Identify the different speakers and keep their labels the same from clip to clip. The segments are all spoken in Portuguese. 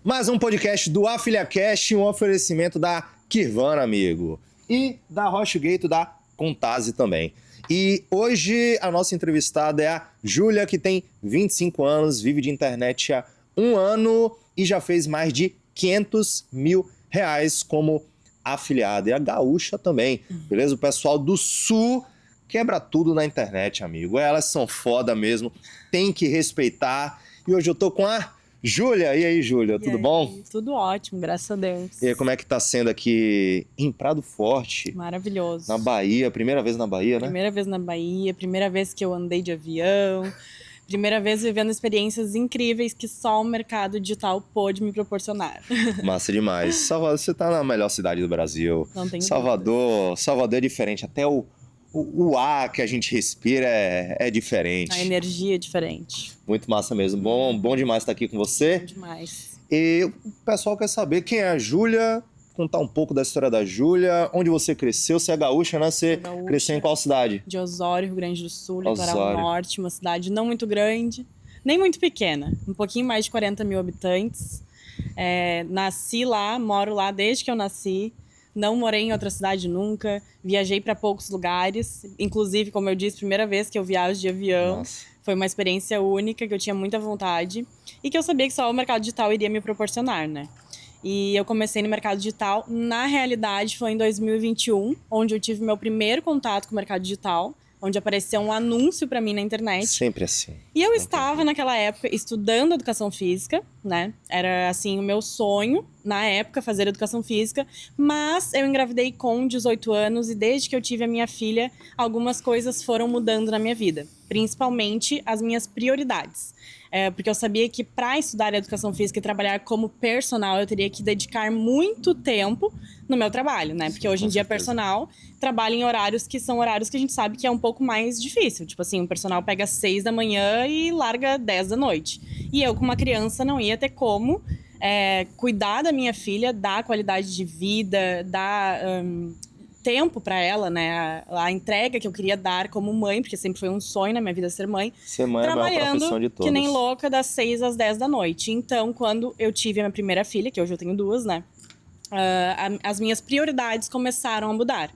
Speaker 1: Mais um podcast do AfiliaCast, um oferecimento da Kirvana, amigo. E da Rochegate, da Contase também. E hoje a nossa entrevistada é a Júlia, que tem 25 anos, vive de internet há 1 ano e já fez mais de R$500 mil como afiliada. E a gaúcha também, beleza? O pessoal do Sul quebra tudo na internet, amigo. Elas são foda mesmo, tem que respeitar. E hoje eu tô com a Júlia. E aí, Júlia, tudo bom?
Speaker 2: Tudo ótimo, graças a Deus.
Speaker 1: E aí, como é que tá sendo aqui em Prado Forte?
Speaker 2: Maravilhoso.
Speaker 1: Na Bahia, primeira vez na Bahia, né?
Speaker 2: Primeira vez na Bahia, primeira vez que eu andei de avião, primeira vez vivendo experiências incríveis que só o mercado digital pôde me proporcionar.
Speaker 1: Massa demais. Salvador, você tá na melhor cidade do Brasil.
Speaker 2: Não tenho
Speaker 1: Salvador é diferente, até o ar que a gente respira é diferente.
Speaker 2: A energia é diferente.
Speaker 1: Muito massa mesmo. Bom demais estar aqui com você.
Speaker 2: Bom demais.
Speaker 1: E o pessoal quer saber quem é a Júlia, contar um pouco da história da Júlia, onde você cresceu. Você é gaúcha, né? Você cresceu em qual cidade?
Speaker 2: De Osório, Rio Grande do Sul, litoral
Speaker 1: Osório.
Speaker 2: norte, uma cidade não muito grande, nem muito pequena, um pouquinho mais de 40 mil habitantes. Nasci lá, moro lá desde que eu nasci. Não morei em outra cidade nunca, viajei para poucos lugares, inclusive, como eu disse, primeira vez que eu viajo de avião.
Speaker 1: Nossa.
Speaker 2: Foi uma experiência única, que eu tinha muita vontade e que eu sabia que só o mercado digital iria me proporcionar, né? E eu comecei no mercado digital, na realidade foi em 2021, onde eu tive meu primeiro contato com o mercado digital, onde apareceu um anúncio para mim na internet.
Speaker 1: Sempre assim.
Speaker 2: E eu estava naquela época estudando educação física, né? Era assim o meu sonho na época fazer educação física, mas eu engravidei com 18 anos e desde que eu tive a minha filha, algumas coisas foram mudando na minha vida, principalmente as minhas prioridades. Porque eu sabia que para estudar educação física e trabalhar como personal, eu teria que dedicar muito tempo no meu trabalho, né? Porque hoje em dia, personal trabalha em horários que são horários que a gente sabe que é um pouco mais difícil. Tipo assim, o personal pega 6 da manhã e larga 10 da noite. E eu, com uma criança, não ia ter como cuidar da minha filha, dar qualidade de vida, dar tempo para ela, né? A entrega que eu queria dar como mãe, porque sempre foi um sonho na minha vida ser mãe.
Speaker 1: Ser mãe é a maior profissão de todas.
Speaker 2: Que nem louca das 6 às 10 da noite. Então, quando eu tive a minha primeira filha, que hoje eu tenho 2, né? As minhas prioridades começaram a mudar.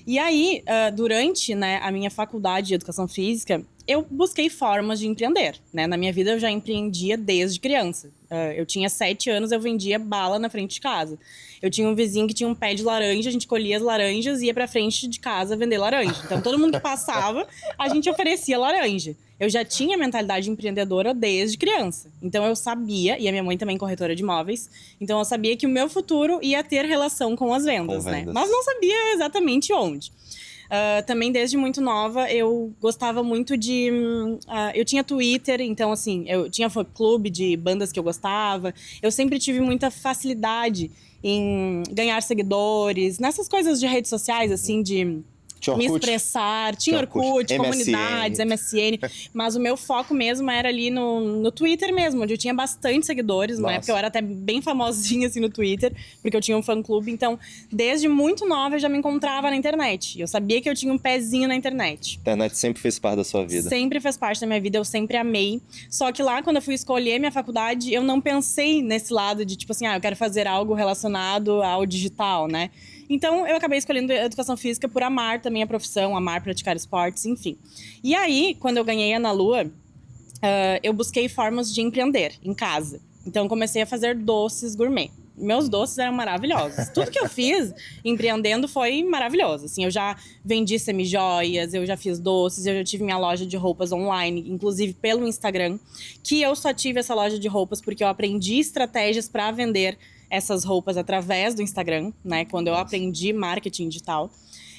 Speaker 2: E aí, durante, né, a minha faculdade de educação física, eu busquei formas de empreender, né? Na minha vida eu já empreendia desde criança. Eu tinha 7 anos, eu vendia bala na frente de casa. Eu tinha um vizinho que tinha um pé de laranja, a gente colhia as laranjas e ia pra frente de casa vender laranja. Então todo mundo que passava, a gente oferecia laranja. Eu já tinha mentalidade empreendedora desde criança. Então eu sabia, e a minha mãe também é corretora de imóveis, então eu sabia que o meu futuro ia ter relação com as vendas, né? Mas não sabia exatamente onde. Também desde muito nova eu gostava muito de... eu tinha Twitter, então assim, eu tinha fã-clube de bandas que eu gostava. Eu sempre tive muita facilidade em ganhar seguidores, nessas coisas de redes sociais, assim, de me expressar. Tinha Orkut, comunidades, MSN. Mas o meu foco mesmo era ali no Twitter mesmo, onde eu tinha bastante seguidores. Na época eu era até bem famosinha assim no Twitter, porque eu tinha um fã-clube. Então, desde muito nova eu já me encontrava na internet. Eu sabia que eu tinha um pezinho na internet.
Speaker 1: A internet sempre fez parte da sua vida.
Speaker 2: Sempre fez parte da minha vida, eu sempre amei. Só que lá, quando eu fui escolher minha faculdade, eu não pensei nesse lado de tipo assim, eu quero fazer algo relacionado ao digital, né? Então, eu acabei escolhendo educação física por amar também a profissão, amar praticar esportes, enfim. E aí, quando eu ganhei a Ana Lua, eu busquei formas de empreender em casa. Então, comecei a fazer doces gourmet. Meus doces eram maravilhosos. Tudo que eu fiz empreendendo foi maravilhoso. Assim, eu já vendi semijoias, eu já fiz doces, eu já tive minha loja de roupas online, inclusive pelo Instagram, que eu só tive essa loja de roupas porque eu aprendi estratégias para vender essas roupas através do Instagram, né? Quando eu aprendi marketing digital.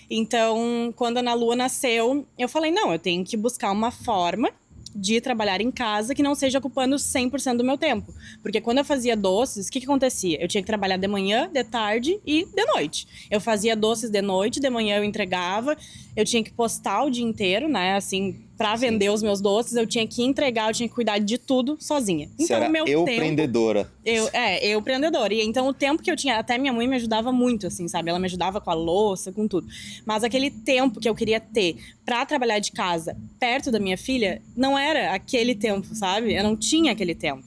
Speaker 2: Então, quando a Ana Lua nasceu, eu falei, não, eu tenho que buscar uma forma de trabalhar em casa que não seja ocupando 100% do meu tempo. Porque quando eu fazia doces, o que acontecia? Eu tinha que trabalhar de manhã, de tarde e de noite. Eu fazia doces de noite, de manhã eu entregava, eu tinha que postar o dia inteiro, né? Assim, pra vender os meus doces, eu tinha que entregar, eu tinha que cuidar de tudo sozinha. Então,
Speaker 1: o meu tempo... empreendedora.
Speaker 2: Eu empreendedora. E então, o tempo que eu tinha... Até minha mãe me ajudava muito, assim, sabe? Ela me ajudava com a louça, com tudo. Mas aquele tempo que eu queria ter pra trabalhar de casa, perto da minha filha, não era aquele tempo, sabe? Eu não tinha aquele tempo.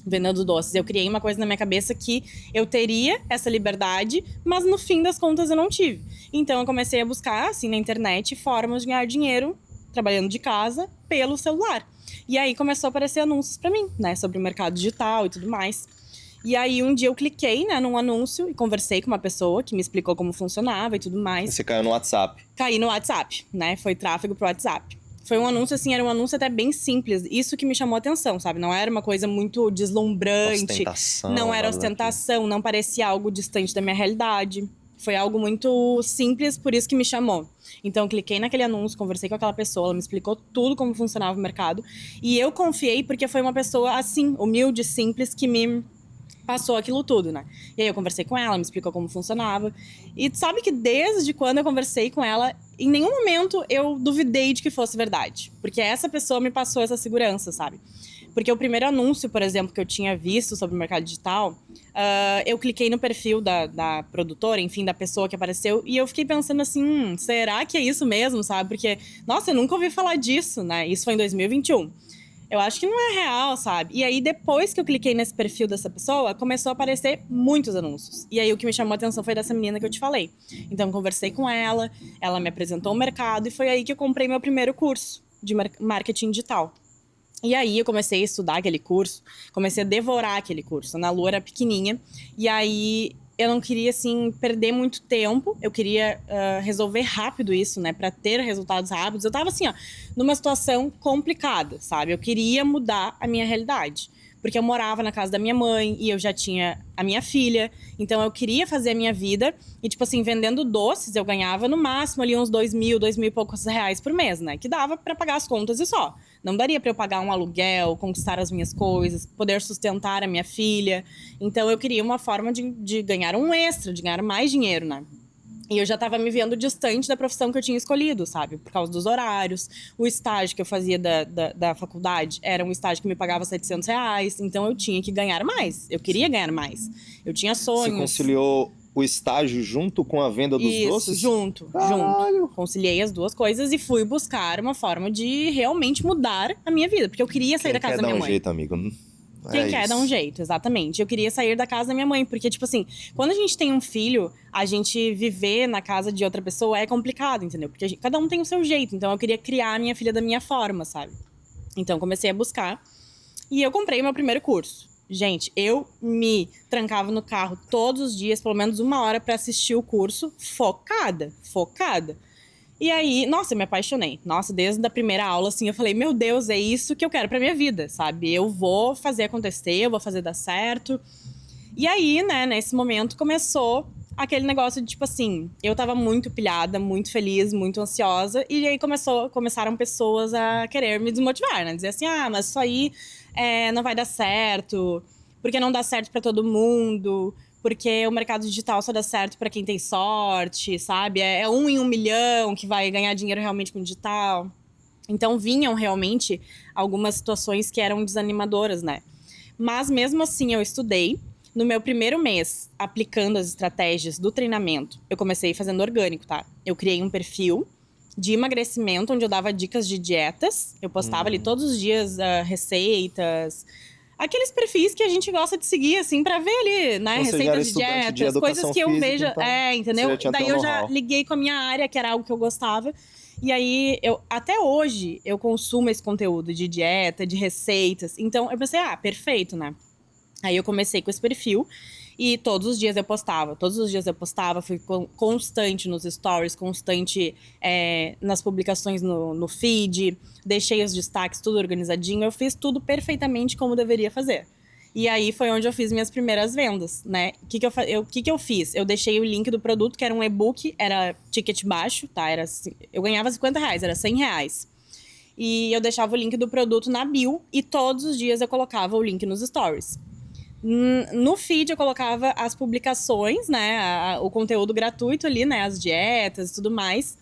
Speaker 2: vendendo doces. Eu criei uma coisa na minha cabeça que eu teria essa liberdade, mas no fim das contas eu não tive. Então eu comecei a buscar, assim, na internet, formas de ganhar dinheiro trabalhando de casa pelo celular. E aí começou a aparecer anúncios pra mim, né, sobre o mercado digital e tudo mais. E aí um dia eu cliquei, né, num anúncio e conversei com uma pessoa que me explicou como funcionava e tudo mais.
Speaker 1: Você caiu no WhatsApp.
Speaker 2: Caí no WhatsApp, né? Foi tráfego pro WhatsApp. Foi um anúncio, assim, era um anúncio até bem simples. Isso que me chamou a atenção, sabe? Não era uma coisa muito deslumbrante.
Speaker 1: Ostentação.
Speaker 2: Não era ostentação, não parecia algo distante da minha realidade. Foi algo muito simples, por isso que me chamou. Então, eu cliquei naquele anúncio, conversei com aquela pessoa, ela me explicou tudo como funcionava o mercado. E eu confiei porque foi uma pessoa, assim, humilde, simples, que me passou aquilo tudo, né? E aí eu conversei com ela, me explicou como funcionava. E sabe que desde quando eu conversei com ela, em nenhum momento eu duvidei de que fosse verdade. Porque essa pessoa me passou essa segurança, sabe? Porque o primeiro anúncio, por exemplo, que eu tinha visto sobre o mercado digital, eu cliquei no perfil da produtora, enfim, da pessoa que apareceu, e eu fiquei pensando assim, será que é isso mesmo, sabe? Porque, nossa, eu nunca ouvi falar disso, né? Isso foi em 2021. Eu acho que não é real, sabe? E aí, depois que eu cliquei nesse perfil dessa pessoa, começou a aparecer muitos anúncios. E aí, o que me chamou a atenção foi dessa menina que eu te falei. Então, eu conversei com ela, ela me apresentou o mercado, e foi aí que eu comprei meu primeiro curso de marketing digital. E aí, eu comecei a estudar aquele curso, comecei a devorar aquele curso. A Ana Lu era pequenininha, e aí eu não queria, assim, perder muito tempo. Eu queria resolver rápido isso, né? Pra ter resultados rápidos. Eu tava, assim, ó, numa situação complicada, sabe? Eu queria mudar a minha realidade. Porque eu morava na casa da minha mãe e eu já tinha a minha filha. Então, eu queria fazer a minha vida. E, tipo assim, vendendo doces, eu ganhava no máximo ali uns 2.000 e poucos reais por mês, né? Que dava pra pagar as contas e só. Não daria para eu pagar um aluguel, conquistar as minhas coisas, poder sustentar a minha filha. Então, eu queria uma forma de ganhar um extra, de ganhar mais dinheiro, né? E eu já estava me vendo distante da profissão que eu tinha escolhido, sabe? Por causa dos horários. O estágio que eu fazia da faculdade era um estágio que me pagava R$ 700. Então, eu tinha que ganhar mais. Eu queria ganhar mais. Eu tinha sonhos.
Speaker 1: Você conciliou o estágio junto com a venda dos doces?
Speaker 2: Junto. Conciliei as duas coisas e fui buscar uma forma de realmente mudar a minha vida. Porque eu queria sair da casa da minha mãe.
Speaker 1: Quem quer dar um jeito, amigo?
Speaker 2: Quem quer dar um jeito, exatamente. Eu queria sair da casa da minha mãe, porque, tipo assim, quando a gente tem um filho, a gente viver na casa de outra pessoa é complicado, entendeu? Porque cada um tem o seu jeito. Então, eu queria criar a minha filha da minha forma, sabe? Então, comecei a buscar e eu comprei meu primeiro curso. Gente, eu me trancava no carro todos os dias, pelo menos 1 hora, pra assistir o curso, focada. E aí, nossa, eu me apaixonei. Nossa, desde a primeira aula, assim, eu falei, meu Deus, é isso que eu quero pra minha vida, sabe? Eu vou fazer acontecer, eu vou fazer dar certo. E aí, né, nesse momento, começou aquele negócio de, tipo assim, eu tava muito pilhada, muito feliz, muito ansiosa. E aí começaram pessoas a querer me desmotivar, né? Dizer assim, mas isso aí não vai dar certo, porque não dá certo pra todo mundo, porque o mercado digital só dá certo pra quem tem sorte, sabe? É 1 em 1 milhão que vai ganhar dinheiro realmente com digital. Então, vinham realmente algumas situações que eram desanimadoras, né? Mas, mesmo assim, eu estudei. No meu primeiro mês, aplicando as estratégias do treinamento, eu comecei fazendo orgânico, tá? Eu criei um perfil de emagrecimento, onde eu dava dicas de dietas. Eu postava ali todos os dias receitas, aqueles perfis que a gente gosta de seguir, assim, pra ver ali, né?
Speaker 1: Você
Speaker 2: Receitas de dietas, coisas que eu vejo.
Speaker 1: Então,
Speaker 2: entendeu? Daí eu já liguei com a minha área, que era algo que eu gostava. E aí, até hoje, eu consumo esse conteúdo de dieta, de receitas. Então, eu pensei, perfeito, né? Aí eu comecei com esse perfil e todos os dias eu postava, fui constante nos stories, constante nas publicações no feed, deixei os destaques tudo organizadinho, eu fiz tudo perfeitamente como deveria fazer. E aí foi onde eu fiz minhas primeiras vendas, né? O que eu fiz? Eu deixei o link do produto, que era um e-book, era ticket baixo, tá? Eu ganhava R$ 50, era R$ 100. E eu deixava o link do produto na bio e todos os dias eu colocava o link nos stories. No feed eu colocava as publicações, né, o conteúdo gratuito ali, né, as dietas e tudo mais.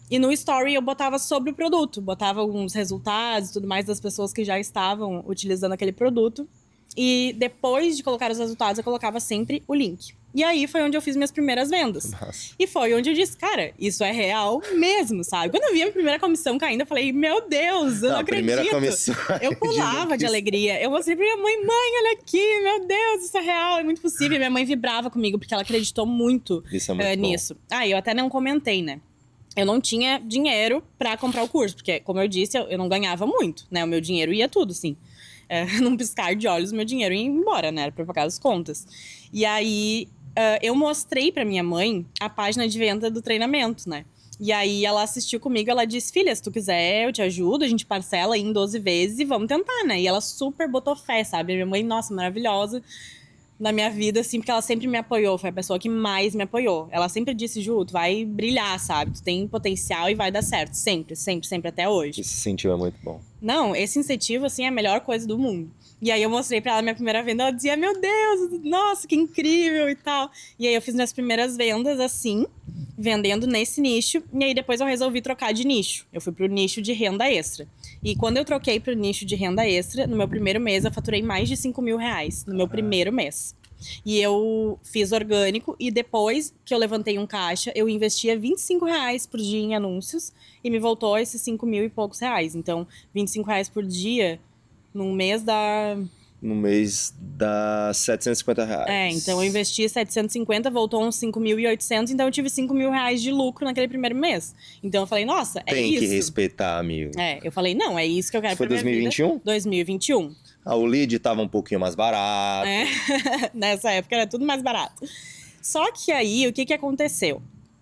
Speaker 2: E no story eu botava sobre o produto, botava alguns resultados e tudo mais das pessoas que já estavam utilizando aquele produto. E depois de colocar os resultados, eu colocava sempre o link. E aí foi onde eu fiz minhas primeiras vendas.
Speaker 1: Nossa.
Speaker 2: E foi onde eu disse, cara, isso é real mesmo, sabe? Quando eu vi a minha primeira comissão caindo, eu falei, meu Deus, eu não acredito.
Speaker 1: Primeira comissão.
Speaker 2: Eu pulava de alegria. Eu mostrei pra minha mãe, olha aqui, meu Deus, isso é real, é muito possível. E minha mãe vibrava comigo, porque ela acreditou muito,
Speaker 1: Isso é muito bom.
Speaker 2: nisso. Eu até não comentei, né? Eu não tinha dinheiro pra comprar o curso, porque, como eu disse, eu não ganhava muito, né? O meu dinheiro ia tudo, sim. Num piscar de olhos, meu dinheiro ia embora, né? Era pra pagar as contas. E aí, eu mostrei pra minha mãe a página de venda do treinamento, né? E aí, ela assistiu comigo, ela disse, filha, se tu quiser, eu te ajudo, a gente parcela em 12 vezes e vamos tentar, né? E ela super botou fé, sabe? A minha mãe, nossa, maravilhosa na minha vida, assim, porque ela sempre me apoiou, foi a pessoa que mais me apoiou. Ela sempre disse, Ju, tu vai brilhar, sabe? Tu tem potencial e vai dar certo, sempre, sempre, sempre, até hoje.
Speaker 1: Esse incentivo é muito bom.
Speaker 2: Não, esse incentivo, assim, é a melhor coisa do mundo. E aí eu mostrei pra ela minha primeira venda, ela dizia, meu Deus, nossa, que incrível e tal. E aí eu fiz minhas primeiras vendas, assim, vendendo nesse nicho, e aí depois eu resolvi trocar de nicho. Eu fui pro nicho de renda extra. E quando eu troquei pro nicho de renda extra, no meu primeiro mês eu faturei mais de 5 mil reais, no meu primeiro mês. E eu fiz orgânico, e depois que eu levantei um caixa, eu investia 25 reais por dia em anúncios, e me voltou esses 5 mil e poucos reais. Então, 25 reais por dia, num mês dá...
Speaker 1: No mês dá 750 reais.
Speaker 2: então eu investi 750, voltou uns 5.800, então eu tive 5 mil reais de lucro naquele primeiro mês. Então eu falei, nossa, é isso.
Speaker 1: Tem que respeitar, amigo.
Speaker 2: Eu falei, não, é isso que eu quero
Speaker 1: Foi
Speaker 2: pra minha
Speaker 1: 2021?
Speaker 2: vida. 2021.
Speaker 1: O lead tava um pouquinho mais barato.
Speaker 2: Nessa época era tudo mais barato. Só que aí, o que aconteceu?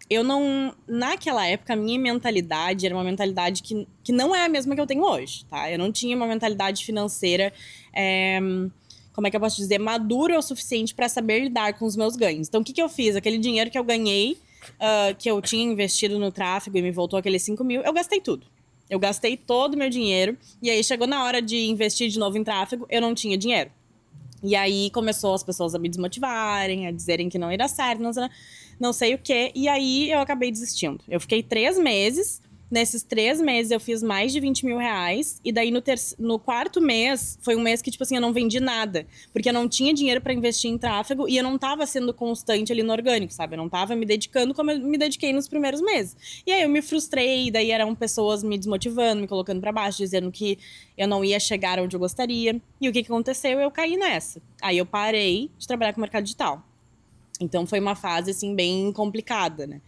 Speaker 2: Eu não... Naquela época, a minha mentalidade era uma mentalidade que não é a mesma que eu tenho hoje, tá? Eu não tinha uma mentalidade financeira, como é que eu posso dizer? Madura o suficiente para saber lidar com os meus ganhos. Então, o que eu fiz? Aquele dinheiro que eu ganhei, que eu tinha investido no tráfego e me voltou aqueles 5 mil, eu gastei tudo. Eu gastei todo o meu dinheiro. E aí, chegou na hora de investir de novo em tráfego, eu não tinha dinheiro. E aí, começou as pessoas a me desmotivarem, a dizerem que não ia dar certo, não sei o quê. E aí, eu acabei desistindo. Eu fiquei 3 meses. Nesses 3 meses, eu fiz mais de 20 mil reais. E daí, no quarto mês, foi um mês que, tipo assim, eu não vendi nada. Porque eu não tinha dinheiro pra investir em tráfego. E eu não tava sendo constante ali no orgânico, sabe? Eu não tava me dedicando como eu me dediquei nos primeiros meses. E aí, eu me frustrei. E daí, eram pessoas me desmotivando, me colocando pra baixo. Dizendo que eu não ia chegar onde eu gostaria. E o que aconteceu? Eu caí nessa. Aí, eu parei de trabalhar com o mercado digital. Então, foi uma fase, assim, bem complicada, né?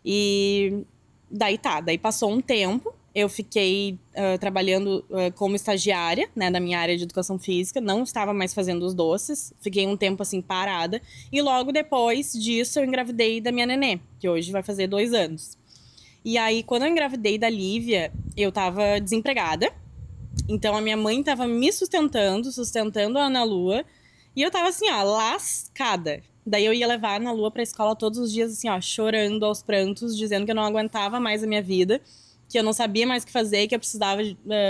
Speaker 2: E... Daí passou um tempo, eu fiquei trabalhando como estagiária, né, na minha área de educação física, não estava mais fazendo os doces, fiquei um tempo, assim, parada. E logo depois disso, eu engravidei da minha nenê, que hoje vai fazer 2 anos. E aí, quando eu engravidei da Lívia, eu tava desempregada. Então, a minha mãe tava me sustentando a Ana Lua. E eu tava assim, ó, lascada. Daí eu ia levar a Ana Lua pra escola todos os dias, assim, ó, chorando aos prantos, dizendo que eu não aguentava mais a minha vida, que eu não sabia mais o que fazer, que eu precisava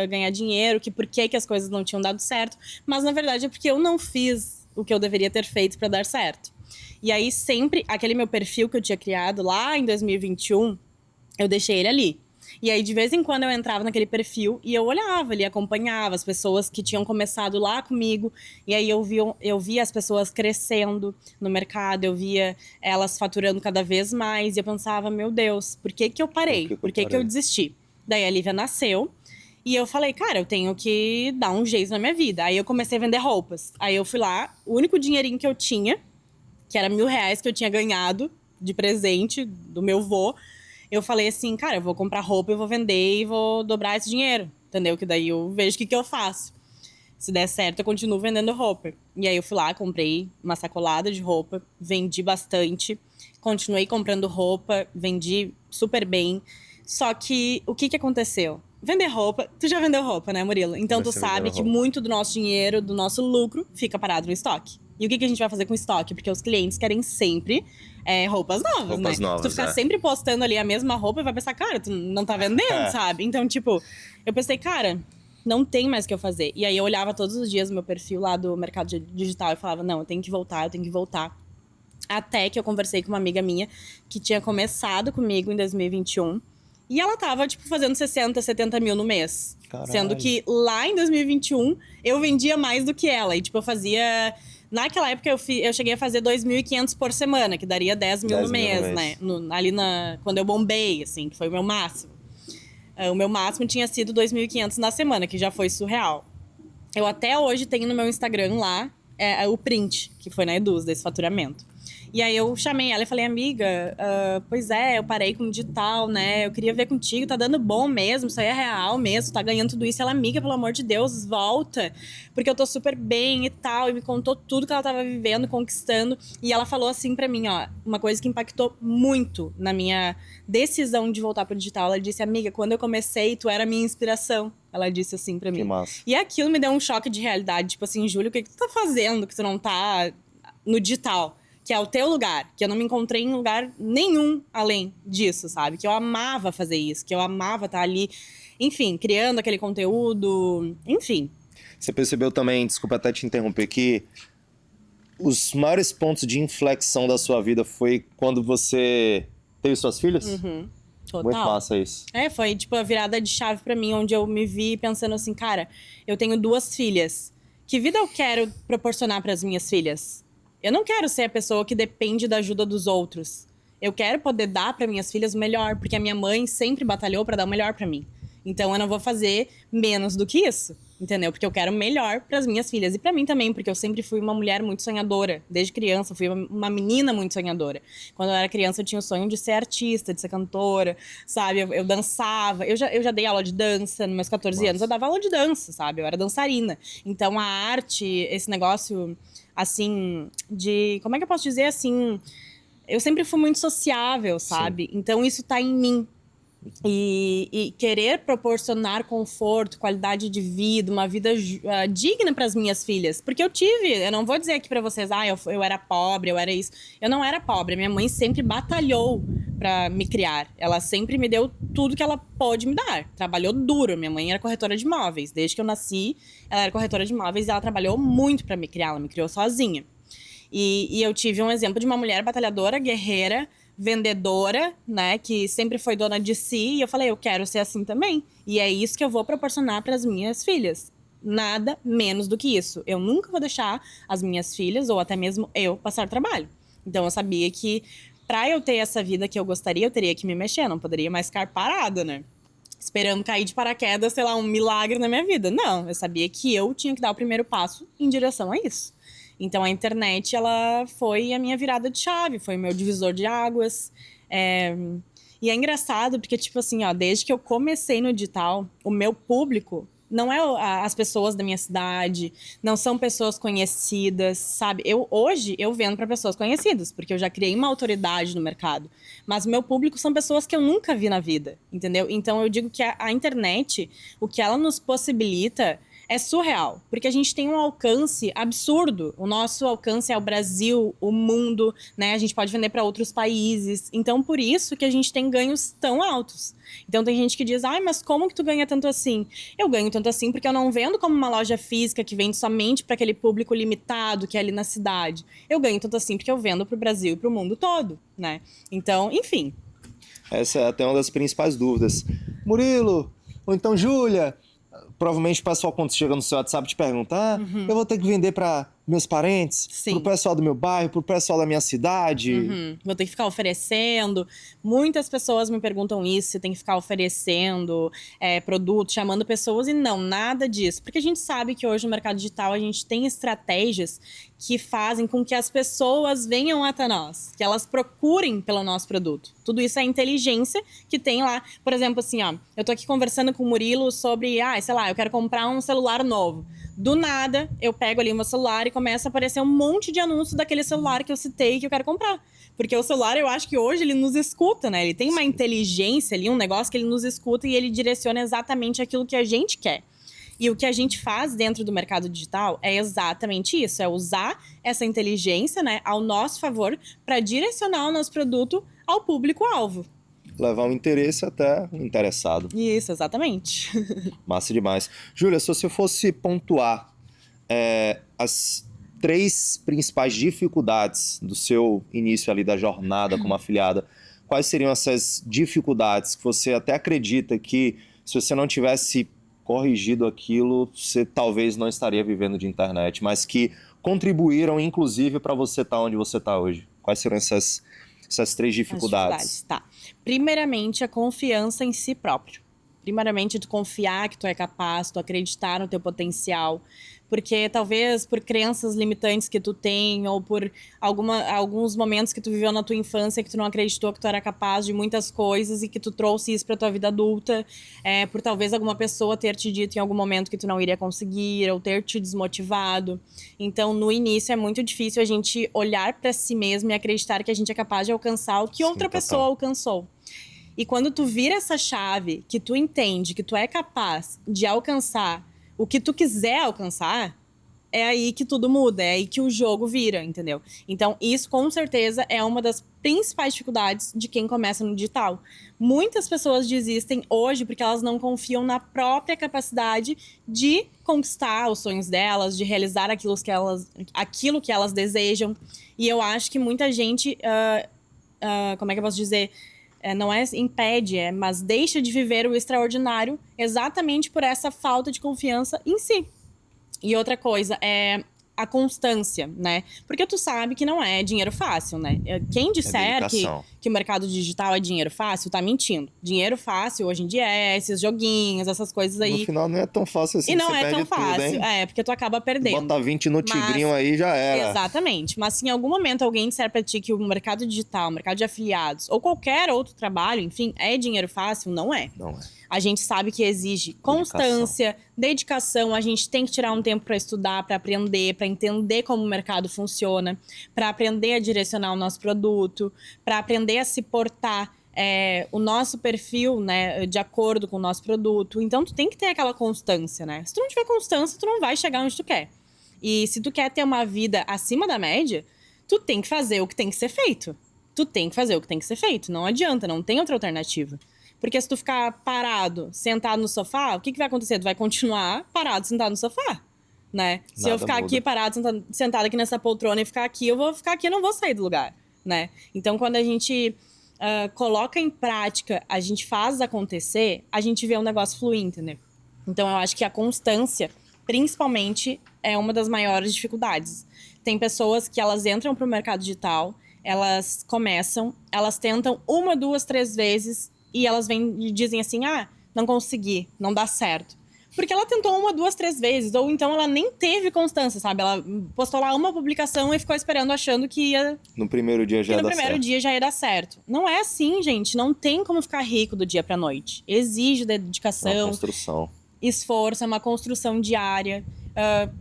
Speaker 2: ganhar dinheiro, que por que as coisas não tinham dado certo. Mas, na verdade, é porque eu não fiz o que eu deveria ter feito pra dar certo. E aí, sempre, aquele meu perfil que eu tinha criado lá em 2021, eu deixei ele ali. E aí, de vez em quando, eu entrava naquele perfil e eu olhava ali, acompanhava as pessoas que tinham começado lá comigo. E aí, eu via as pessoas crescendo no mercado, eu via elas faturando cada vez mais. E eu pensava, meu Deus, por que eu parei? Por que eu desisti? Daí, a Lívia nasceu. E eu falei, cara, eu tenho que dar um jeito na minha vida. Aí, eu comecei a vender roupas. Aí, eu fui lá, o único dinheirinho que eu tinha, que era R$1.000 que eu tinha ganhado de presente do meu vô, eu falei assim, cara, eu vou comprar roupa, eu vou vender e vou dobrar esse dinheiro, entendeu? Que daí eu vejo o que eu faço. Se der certo, eu continuo vendendo roupa. E aí eu fui lá, comprei uma sacolada de roupa, vendi bastante, continuei comprando roupa, vendi super bem. Só que, o que aconteceu? Vender roupa, tu já vendeu roupa, né, Murilo? Então tu sabe que muito do nosso dinheiro, do nosso lucro, fica parado no estoque. E o que a gente vai fazer com o estoque? Porque os clientes querem sempre roupas novas, né?
Speaker 1: Novas,
Speaker 2: se tu ficar sempre postando ali a mesma roupa, vai pensar, cara, tu não tá vendendo, sabe? Então, tipo, eu pensei, cara, não tem mais o que eu fazer. E aí eu olhava todos os dias o meu perfil lá do mercado digital e falava, não, eu tenho que voltar. Até que eu conversei com uma amiga minha que tinha começado comigo em 2021. E ela tava, tipo, fazendo 60, 70 mil no mês.
Speaker 1: Caralho.
Speaker 2: Sendo que lá em 2021, eu vendia mais do que ela. E, tipo, eu fazia... Naquela época, eu cheguei a fazer 2.500 por semana, que daria 10 mil no
Speaker 1: 10 mil no
Speaker 2: mês,
Speaker 1: mês.
Speaker 2: né? Quando eu bombei, assim, que foi o meu máximo. O meu máximo tinha sido 2.500 na semana, que já foi surreal. Eu até hoje tenho no meu Instagram lá o print, que foi na Eduz, desse faturamento. E aí eu chamei ela e falei, amiga, pois é, eu parei com o digital, né? Eu queria ver contigo, tá dando bom mesmo, isso aí é real mesmo, tá ganhando tudo isso. Ela, amiga, pelo amor de Deus, volta, porque eu tô super bem e tal. E me contou tudo que ela tava vivendo, conquistando. E ela falou assim pra mim, ó, uma coisa que impactou muito na minha decisão de voltar pro digital. Ela disse, amiga, quando eu comecei, tu era a minha inspiração. Ela disse assim pra mim.
Speaker 1: Que massa.
Speaker 2: E aquilo me deu um choque de realidade. Tipo assim, Júlio, o que tu tá fazendo que tu não tá no digital? Que é o teu lugar. Que eu não me encontrei em lugar nenhum além disso, sabe? Que eu amava fazer isso. Que eu amava estar ali, enfim, criando aquele conteúdo. Enfim.
Speaker 1: Você percebeu também, desculpa até te interromper, que os maiores pontos de inflexão da sua vida foi quando você teve suas filhas?
Speaker 2: Total.
Speaker 1: Muito massa isso.
Speaker 2: Foi tipo a virada de chave pra mim, onde eu me vi pensando assim, cara, eu tenho 2 filhas. Que vida eu quero proporcionar pras minhas filhas? Eu não quero ser a pessoa que depende da ajuda dos outros. Eu quero poder dar para minhas filhas o melhor, porque a minha mãe sempre batalhou para dar o melhor para mim. Então eu não vou fazer menos do que isso, entendeu? Porque eu quero o melhor para as minhas filhas e para mim também, porque eu sempre fui uma mulher muito sonhadora. Desde criança, eu fui uma menina muito sonhadora. Quando eu era criança, eu tinha o sonho de ser artista, de ser cantora, sabe? Eu dançava. Eu já dei aula de dança nos meus 14 anos. Eu dava aula de dança, sabe? Eu era dançarina. Então a arte, esse negócio assim, como é que eu posso dizer assim? Eu sempre fui muito sociável, sabe? Sim. Então isso tá em mim. E querer proporcionar conforto, qualidade de vida, uma vida digna para as minhas filhas. Porque eu não vou dizer aqui para vocês, eu era pobre, eu era isso. Eu não era pobre, minha mãe sempre batalhou para me criar. Ela sempre me deu tudo que ela pôde me dar. Trabalhou duro, minha mãe era corretora de imóveis. Desde que eu nasci, ela era corretora de imóveis e ela trabalhou muito para me criar, ela me criou sozinha. E eu tive um exemplo de uma mulher batalhadora, guerreira, vendedora, né, que sempre foi dona de si, e eu falei, eu quero ser assim também. E é isso que eu vou proporcionar para as minhas filhas. Nada menos do que isso. Eu nunca vou deixar as minhas filhas, ou até mesmo eu, passar trabalho. Então eu sabia que para eu ter essa vida que eu gostaria, eu teria que me mexer, não poderia mais ficar parada, né? Esperando cair de paraquedas, sei lá, um milagre na minha vida. Não, eu sabia que eu tinha que dar o primeiro passo em direção a isso. Então, a internet, ela foi a minha virada de chave, foi o meu divisor de águas. E é engraçado, porque, tipo assim, ó, desde que eu comecei no digital, o meu público não é as pessoas da minha cidade, não são pessoas conhecidas, sabe? Hoje, eu vendo para pessoas conhecidas, porque eu já criei uma autoridade no mercado. Mas o meu público são pessoas que eu nunca vi na vida, entendeu? Então, eu digo que a internet, o que ela nos possibilita é surreal, porque a gente tem um alcance absurdo. O nosso alcance é o Brasil, o mundo, né? A gente pode vender para outros países. Então, por isso que a gente tem ganhos tão altos. Então, tem gente que diz, mas como que tu ganha tanto assim? Eu ganho tanto assim porque eu não vendo como uma loja física que vende somente para aquele público limitado que é ali na cidade. Eu ganho tanto assim porque eu vendo para o Brasil e para o mundo todo, né? Então, enfim.
Speaker 1: Essa é até uma das principais dúvidas. Murilo, ou então Júlia, provavelmente o pessoal, quando chega no seu WhatsApp, te pergunta, eu vou ter que vender para meus parentes, pro pessoal do meu bairro, pro pessoal da minha cidade.
Speaker 2: Vou ter que ficar oferecendo. Muitas pessoas me perguntam isso, se tem que ficar oferecendo produtos, chamando pessoas, e não, nada disso. Porque a gente sabe que hoje no mercado digital a gente tem estratégias que fazem com que as pessoas venham até nós, que elas procurem pelo nosso produto. Tudo isso é inteligência que tem lá. Por exemplo, assim, ó, eu tô aqui conversando com o Murilo sobre, sei lá, eu quero comprar um celular novo. Do nada, eu pego ali o meu celular e começa a aparecer um monte de anúncios daquele celular que eu citei que eu quero comprar. Porque o celular, eu acho que hoje ele nos escuta, né? Ele tem uma inteligência ali, um negócio que ele nos escuta e ele direciona exatamente aquilo que a gente quer. E o que a gente faz dentro do mercado digital é exatamente isso, é usar essa inteligência, né, ao nosso favor para direcionar o nosso produto ao público-alvo.
Speaker 1: Levar o interesse até o interessado.
Speaker 2: Isso, exatamente.
Speaker 1: Massa demais. Júlia, se você fosse pontuar as 3 principais dificuldades do seu início ali da jornada como afiliada, quais seriam essas dificuldades que você até acredita que, se você não tivesse corrigido aquilo, você talvez não estaria vivendo de internet, mas que contribuíram, inclusive, para você estar onde você está hoje? Quais serão essas 3 dificuldades?
Speaker 2: Tá. Primeiramente, a confiança em si próprio. Primeiramente, tu confiar que tu é capaz, tu acreditar no teu potencial. Porque talvez por crenças limitantes que tu tem, ou por alguns momentos que tu viveu na tua infância que tu não acreditou que tu era capaz de muitas coisas e que tu trouxe isso pra tua vida adulta, por talvez alguma pessoa ter te dito em algum momento que tu não iria conseguir, ou ter te desmotivado. Então, no início é muito difícil a gente olhar pra si mesmo e acreditar que a gente é capaz de alcançar o que outra pessoa alcançou. E quando tu vira essa chave, que tu entende que tu é capaz de alcançar o que tu quiser alcançar, é aí que tudo muda, é aí que o jogo vira, entendeu? Então, isso com certeza é uma das principais dificuldades de quem começa no digital. Muitas pessoas desistem hoje porque elas não confiam na própria capacidade de conquistar os sonhos delas, de realizar aquilo que elas desejam. E eu acho que muita gente, como é que eu posso dizer? Não é impede, mas deixa de viver o extraordinário exatamente por essa falta de confiança em si. E outra coisa é a constância, né? Porque tu sabe que não é dinheiro fácil, né? Quem disser que o mercado digital é dinheiro fácil, tá mentindo. Dinheiro fácil hoje em dia é esses joguinhos, essas coisas aí.
Speaker 1: No final não é tão fácil assim.
Speaker 2: E não é tão fácil, porque tu acaba perdendo.
Speaker 1: Bota 20 no tigrinho aí, já era.
Speaker 2: Exatamente. Mas se em algum momento alguém disser pra ti que o mercado digital, o mercado de afiliados, ou qualquer outro trabalho, enfim, é dinheiro fácil, não é.
Speaker 1: Não é.
Speaker 2: A gente sabe que exige constância, dedicação. A gente tem que tirar um tempo para estudar, para aprender, para entender como o mercado funciona, para aprender a direcionar o nosso produto, para aprender a se portar o nosso perfil, né, de acordo com o nosso produto. Então, tu tem que ter aquela constância, né? Se tu não tiver constância, tu não vai chegar onde tu quer. E se tu quer ter uma vida acima da média, tu tem que fazer o que tem que ser feito. Tu tem que fazer o que tem que ser feito. Não adianta, não tem outra alternativa. Porque se tu ficar parado, sentado no sofá, o que vai acontecer? Tu vai continuar parado, sentado no sofá, né? Se eu ficar aqui parado, sentado aqui nessa poltrona e ficar aqui, eu vou ficar aqui e não vou sair do lugar, né? Então, quando a gente coloca em prática, a gente faz acontecer, a gente vê o negócio fluir, entendeu? Então, eu acho que a constância, principalmente, é uma das maiores dificuldades. Tem pessoas que elas entram pro mercado digital, elas começam, elas tentam 1, 2, 3 vezes e elas vêm e dizem assim, não consegui, não dá certo. Porque ela tentou 1, 2, 3 vezes, ou então ela nem teve constância, sabe? Ela postou lá uma publicação e ficou esperando, achando que ia...
Speaker 1: No primeiro dia já ia dar certo.
Speaker 2: No primeiro dia já ia dar certo. Não é assim, gente. Não tem como ficar rico do dia pra noite. Exige dedicação.
Speaker 1: É uma construção.
Speaker 2: Esforço, é uma construção diária.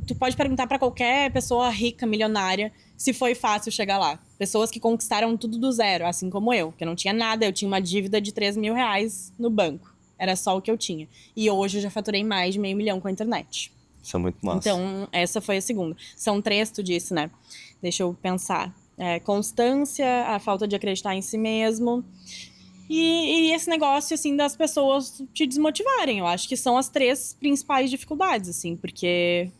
Speaker 2: Tu pode perguntar pra qualquer pessoa rica, milionária, se foi fácil chegar lá. Pessoas que conquistaram tudo do zero, assim como eu. Que eu não tinha nada, eu tinha uma dívida de 3 mil reais no banco. Era só o que eu tinha. E hoje eu já faturei mais de $500 mil com a internet.
Speaker 1: Isso é muito massa.
Speaker 2: Então, essa foi a segunda. São 3, tu disse, né? Deixa eu pensar. Constância, a falta de acreditar em si mesmo. E esse negócio, assim, das pessoas te desmotivarem. Eu acho que são as 3 principais dificuldades, assim. Porque...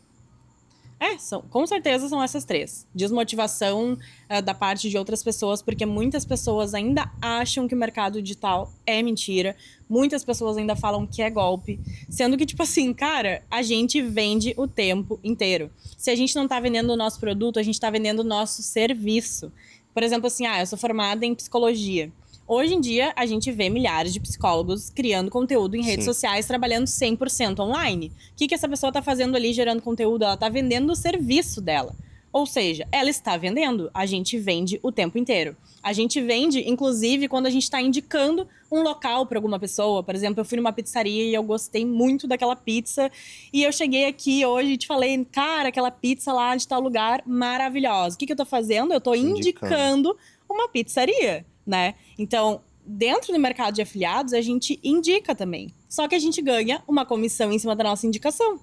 Speaker 2: com certeza são essas 3. Desmotivação da parte de outras pessoas, porque muitas pessoas ainda acham que o mercado digital é mentira. Muitas pessoas ainda falam que é golpe. Sendo que, tipo assim, cara, a gente vende o tempo inteiro. Se a gente não tá vendendo o nosso produto, a gente tá vendendo o nosso serviço. Por exemplo, assim, eu sou formada em psicologia. Hoje em dia, a gente vê milhares de psicólogos criando conteúdo em redes sociais, trabalhando 100% online. O que essa pessoa está fazendo ali, gerando conteúdo? Ela está vendendo o serviço dela. Ou seja, ela está vendendo. A gente vende o tempo inteiro. A gente vende, inclusive, quando a gente está indicando um local para alguma pessoa. Por exemplo, eu fui numa pizzaria e eu gostei muito daquela pizza. E eu cheguei aqui hoje e te falei, cara, aquela pizza lá de tal lugar, maravilhosa. O que eu tô fazendo? Eu tô indicando uma pizzaria, né? Então, dentro do mercado de afiliados, a gente indica também. Só que a gente ganha uma comissão em cima da nossa indicação.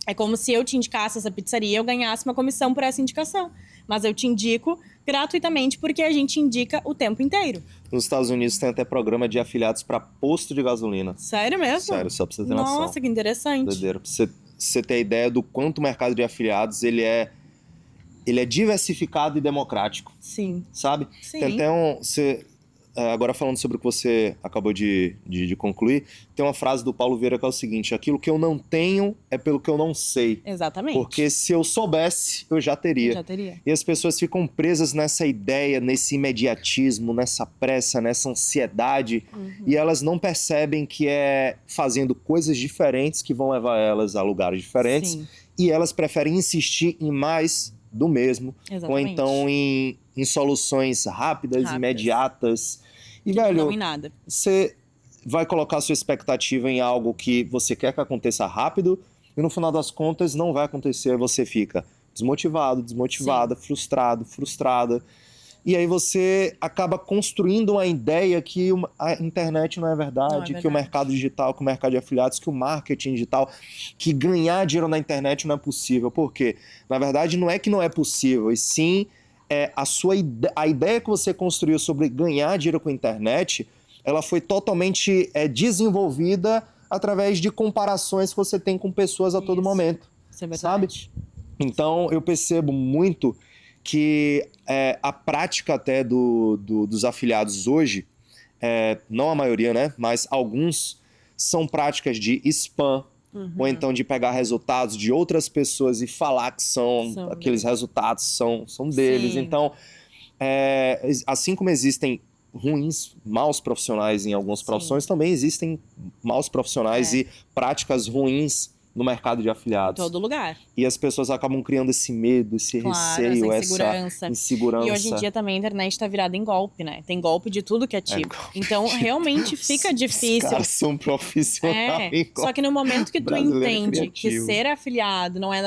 Speaker 2: É como se eu te indicasse essa pizzaria e eu ganhasse uma comissão por essa indicação. Mas eu te indico gratuitamente porque a gente indica o tempo inteiro.
Speaker 1: Nos Estados Unidos tem até programa de afiliados para posto de gasolina.
Speaker 2: Sério mesmo?
Speaker 1: Sério, só pra você ter noção.
Speaker 2: Nossa, que interessante.
Speaker 1: Doideira. Pra você ter ideia do quanto o mercado de afiliados ele é diversificado e democrático.
Speaker 2: Sim.
Speaker 1: Sabe?
Speaker 2: Sim.
Speaker 1: Tem até agora falando sobre o que você acabou de concluir, tem uma frase do Paulo Vieira que é o seguinte: aquilo que eu não tenho é pelo que eu não sei.
Speaker 2: Exatamente.
Speaker 1: Porque se eu soubesse, eu já teria.
Speaker 2: Eu já teria.
Speaker 1: E as pessoas ficam presas nessa ideia, nesse imediatismo, nessa pressa, nessa ansiedade, e elas não percebem que é fazendo coisas diferentes que vão levar elas a lugares diferentes,
Speaker 2: Sim.
Speaker 1: e elas preferem insistir em mais do mesmo,
Speaker 2: Exatamente.
Speaker 1: ou então em soluções rápidas, imediatas. E, velho,
Speaker 2: não em nada.
Speaker 1: você vai colocar sua expectativa em algo que você quer que aconteça rápido, e no final das contas não vai acontecer, você fica desmotivado, desmotivada, frustrado, frustrada. E aí você acaba construindo uma ideia que a internet não é verdade, que o mercado digital, que o mercado de afiliados, que o marketing digital, que ganhar dinheiro na internet não é possível. Por quê? Na verdade, não é que não é possível, e sim a ideia que você construiu sobre ganhar dinheiro com a internet, ela foi totalmente desenvolvida através de comparações que você tem com pessoas a todo momento.
Speaker 2: Isso é verdade.
Speaker 1: Sabe? Então, eu percebo muito que a prática até dos afiliados hoje, não a maioria, né? Mas alguns são práticas de spam, ou então de pegar resultados de outras pessoas e falar que aqueles resultados são deles. Sim. Então, assim como existem maus profissionais em algumas profissões, também existem maus profissionais e práticas ruins no mercado de afiliados.
Speaker 2: Em todo lugar.
Speaker 1: E as pessoas acabam criando esse medo, esse receio, essa insegurança.
Speaker 2: E hoje em dia também a internet tá virada em golpe, né? Tem golpe de tudo que é tipo. Então, realmente fica difícil.
Speaker 1: Os caras são profissionais.
Speaker 2: Só que no momento que tu entende que ser afiliado não é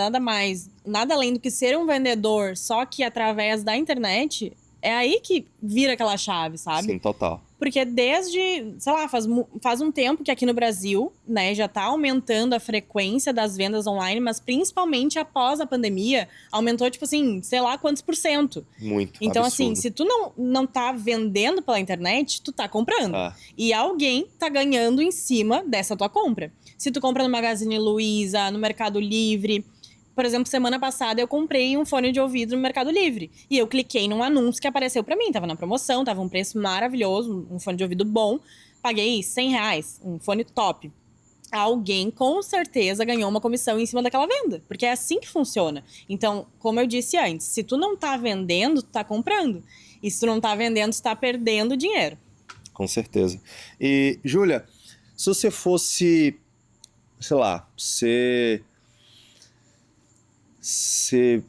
Speaker 2: nada além do que ser um vendedor, só que através da internet, é aí que vira aquela chave, sabe?
Speaker 1: Sim, total.
Speaker 2: Porque desde, sei lá, faz um tempo que aqui no Brasil, né, já tá aumentando a frequência das vendas online, mas principalmente após a pandemia, aumentou, tipo assim, sei lá quantos %.
Speaker 1: Muito,
Speaker 2: então,
Speaker 1: absurdo.
Speaker 2: assim, se tu não tá vendendo pela internet, tu tá comprando. E alguém tá ganhando em cima dessa tua compra. Se tu compra no Magazine Luiza, no Mercado Livre... Por exemplo, semana passada eu comprei um fone de ouvido no Mercado Livre. E eu cliquei num anúncio que apareceu pra mim. Tava na promoção, tava um preço maravilhoso, um fone de ouvido bom. Paguei R$100, um fone top. Alguém com certeza ganhou uma comissão em cima daquela venda. Porque é assim que funciona. Então, como eu disse antes, se tu não tá vendendo, tu tá comprando. E se tu não tá vendendo, tu tá perdendo dinheiro.
Speaker 1: Com certeza. E, Júlia, se você fosse, sei lá, você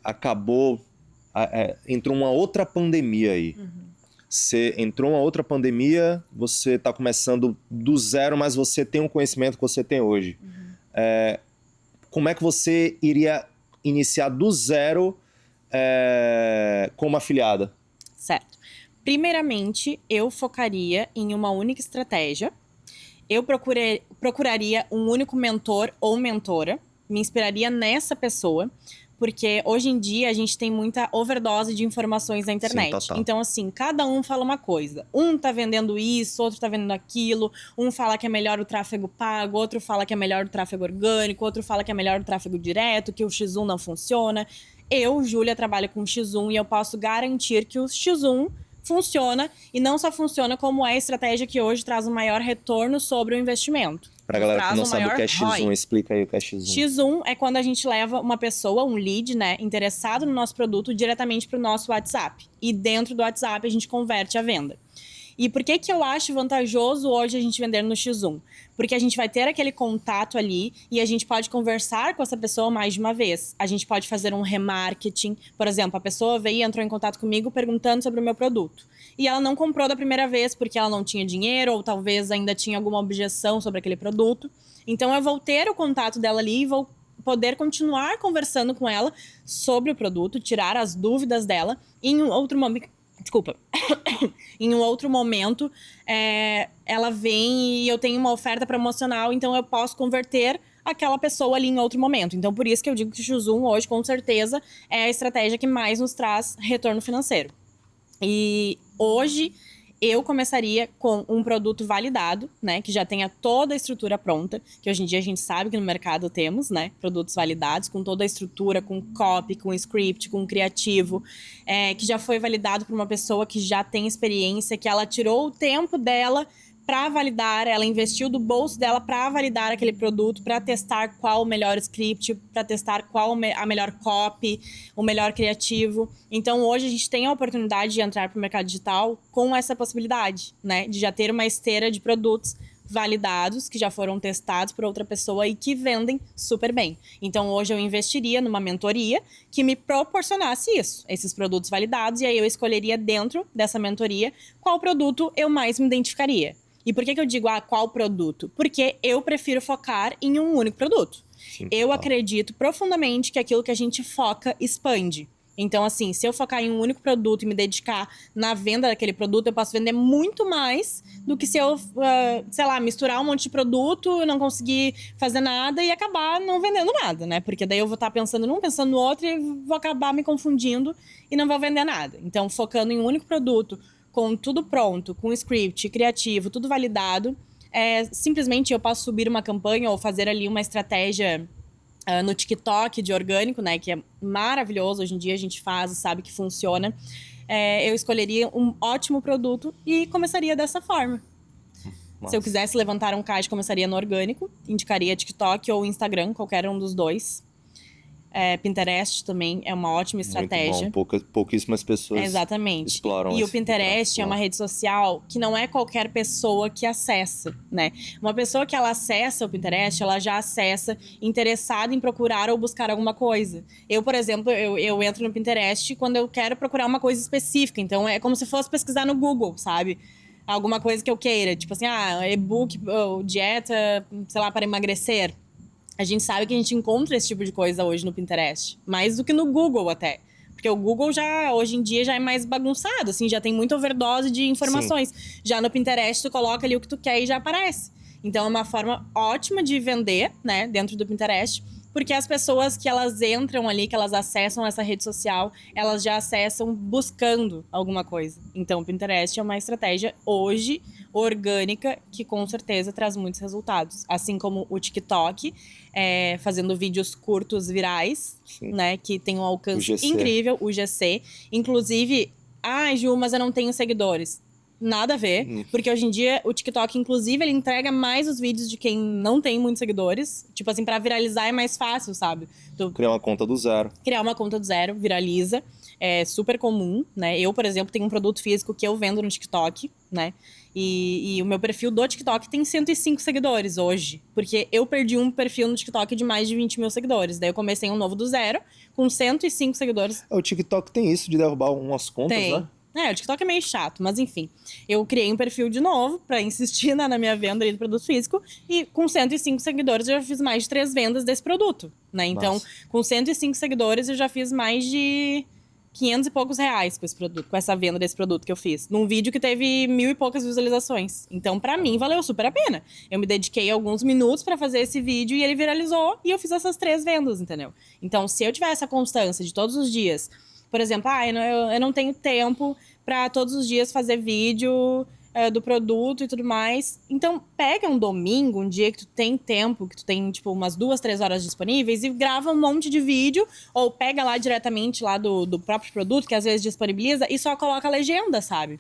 Speaker 1: acabou... entrou uma outra pandemia aí. Você entrou uma outra pandemia, você está começando do zero, mas você tem o conhecimento que você tem hoje. Como é que você iria iniciar do zero como afiliada?
Speaker 2: Certo. Primeiramente, eu focaria em uma única estratégia. Eu procuraria um único mentor ou mentora. Me inspiraria nessa pessoa. Porque hoje em dia a gente tem muita overdose de informações na internet.
Speaker 1: Sim,
Speaker 2: então, assim, cada um fala uma coisa. Um tá vendendo isso, outro tá vendendo aquilo. Um fala que é melhor o tráfego pago, outro fala que é melhor o tráfego orgânico, outro fala que é melhor o tráfego direto, que o X1 não funciona. Eu, Júlia, trabalho com X1 e eu posso garantir que o X1 funciona. E não só funciona, como é a estratégia que hoje traz um maior retorno sobre o investimento.
Speaker 1: Pra galera que não sabe o que é X1, explica aí o que é X1.
Speaker 2: X1 é quando a gente leva uma pessoa, um lead, né, interessado no nosso produto diretamente pro nosso WhatsApp. E dentro do WhatsApp a gente converte a venda. E por que eu acho vantajoso hoje a gente vender no X1? Porque a gente vai ter aquele contato ali e a gente pode conversar com essa pessoa mais de uma vez. A gente pode fazer um remarketing. Por exemplo, a pessoa veio e entrou em contato comigo perguntando sobre o meu produto. E ela não comprou da primeira vez porque ela não tinha dinheiro ou talvez ainda tinha alguma objeção sobre aquele produto. Então eu vou ter o contato dela ali e vou poder continuar conversando com ela sobre o produto, tirar as dúvidas dela e em um outro momento... Desculpa. Em um outro momento, ela vem e eu tenho uma oferta promocional, então eu posso converter aquela pessoa ali em outro momento. Então, por isso que eu digo que o X1 hoje, com certeza, é a estratégia que mais nos traz retorno financeiro. E hoje, eu começaria com um produto validado, né? Que já tenha toda a estrutura pronta, que hoje em dia a gente sabe que no mercado temos, né? Produtos validados, com toda a estrutura, com copy, com script, com criativo, que já foi validado por uma pessoa que já tem experiência, que ela tirou o tempo dela para validar, ela investiu do bolso dela para validar aquele produto, para testar qual o melhor script, para testar qual a melhor copy, o melhor criativo. Então, hoje a gente tem a oportunidade de entrar para o mercado digital com essa possibilidade, né? De já ter uma esteira de produtos validados, que já foram testados por outra pessoa e que vendem super bem. Então, hoje eu investiria numa mentoria que me proporcionasse isso, esses produtos validados, e aí eu escolheria dentro dessa mentoria qual produto eu mais me identificaria. E por que eu digo qual produto? Porque eu prefiro focar em um único produto.
Speaker 1: Sim,
Speaker 2: eu acredito profundamente que aquilo que a gente foca expande. Então, assim, se eu focar em um único produto e me dedicar na venda daquele produto, eu posso vender muito mais do que se eu, sei lá, misturar um monte de produto, não conseguir fazer nada e acabar não vendendo nada, né? Porque daí eu vou estar pensando num, pensando no outro e vou acabar me confundindo e não vou vender nada. Então, focando em um único produto, com tudo pronto, com script, criativo, tudo validado, simplesmente eu posso subir uma campanha ou fazer ali uma estratégia no TikTok de orgânico, né, que é maravilhoso, hoje em dia a gente faz e sabe que funciona. Eu escolheria um ótimo produto e começaria dessa forma.
Speaker 1: Nossa.
Speaker 2: Se eu quisesse levantar um caixa, começaria no orgânico, indicaria TikTok ou Instagram, qualquer um dos dois. Pinterest também é uma ótima estratégia.
Speaker 1: Muito bom. Pouquíssimas pessoas exploram.
Speaker 2: E o Pinterest é uma rede social que não é qualquer pessoa que acessa, né? Uma pessoa que ela acessa o Pinterest, ela já acessa interessada em procurar ou buscar alguma coisa. Eu, por exemplo, eu entro no Pinterest quando eu quero procurar uma coisa específica. Então, é como se fosse pesquisar no Google, sabe? Alguma coisa que eu queira. Tipo assim, e-book, dieta, sei lá, para emagrecer. A gente sabe que a gente encontra esse tipo de coisa hoje no Pinterest. Mais do que no Google, até. Porque o Google hoje em dia, já é mais bagunçado, assim, já tem muita overdose de informações. Sim. Já no Pinterest, tu coloca ali o que tu quer e já aparece. Então, é uma forma ótima de vender, né, dentro do Pinterest. Porque as pessoas que elas entram ali, que elas acessam essa rede social, elas já acessam buscando alguma coisa. Então, o Pinterest é uma estratégia hoje orgânica que com certeza traz muitos resultados. Assim como o TikTok, fazendo vídeos curtos virais, né, que tem um alcance incrível, o GC. Inclusive, Ju, mas eu não tenho seguidores. Nada a ver, porque hoje em dia o TikTok, inclusive, ele entrega mais os vídeos de quem não tem muitos seguidores. Tipo assim, pra viralizar é mais fácil, sabe?
Speaker 1: Criar uma conta do zero.
Speaker 2: Criar uma conta do zero, viraliza. É super comum, né? Eu, por exemplo, tenho um produto físico que eu vendo no TikTok, né? E o meu perfil do TikTok tem 105 seguidores hoje. Porque eu perdi um perfil no TikTok de mais de 20 mil seguidores. Daí eu comecei um novo do zero, com 105 seguidores.
Speaker 1: O TikTok tem isso de derrubar umas contas, né?
Speaker 2: O TikTok é meio chato, mas enfim. Eu criei um perfil de novo pra insistir na minha venda de produto físico. E com 105 seguidores eu já fiz mais de 3 vendas desse produto, né? Então,
Speaker 1: Nossa.
Speaker 2: Com 105 seguidores eu já fiz mais de 500 e poucos reais com esse produto, com essa venda desse produto que eu fiz. Num vídeo que teve 1000 e poucas visualizações. Então, pra mim, valeu super a pena. Eu me dediquei alguns minutos pra fazer esse vídeo e ele viralizou. E eu fiz essas 3 vendas, entendeu? Então, se eu tiver essa constância de todos os dias... Por exemplo, eu não tenho tempo para todos os dias fazer vídeo do produto e tudo mais. Então, pega um domingo, um dia que tu tem tempo, que tu tem, tipo, umas 2, 3 horas disponíveis e grava um monte de vídeo, ou pega lá diretamente lá do próprio produto, que às vezes disponibiliza, e só coloca a legenda, sabe?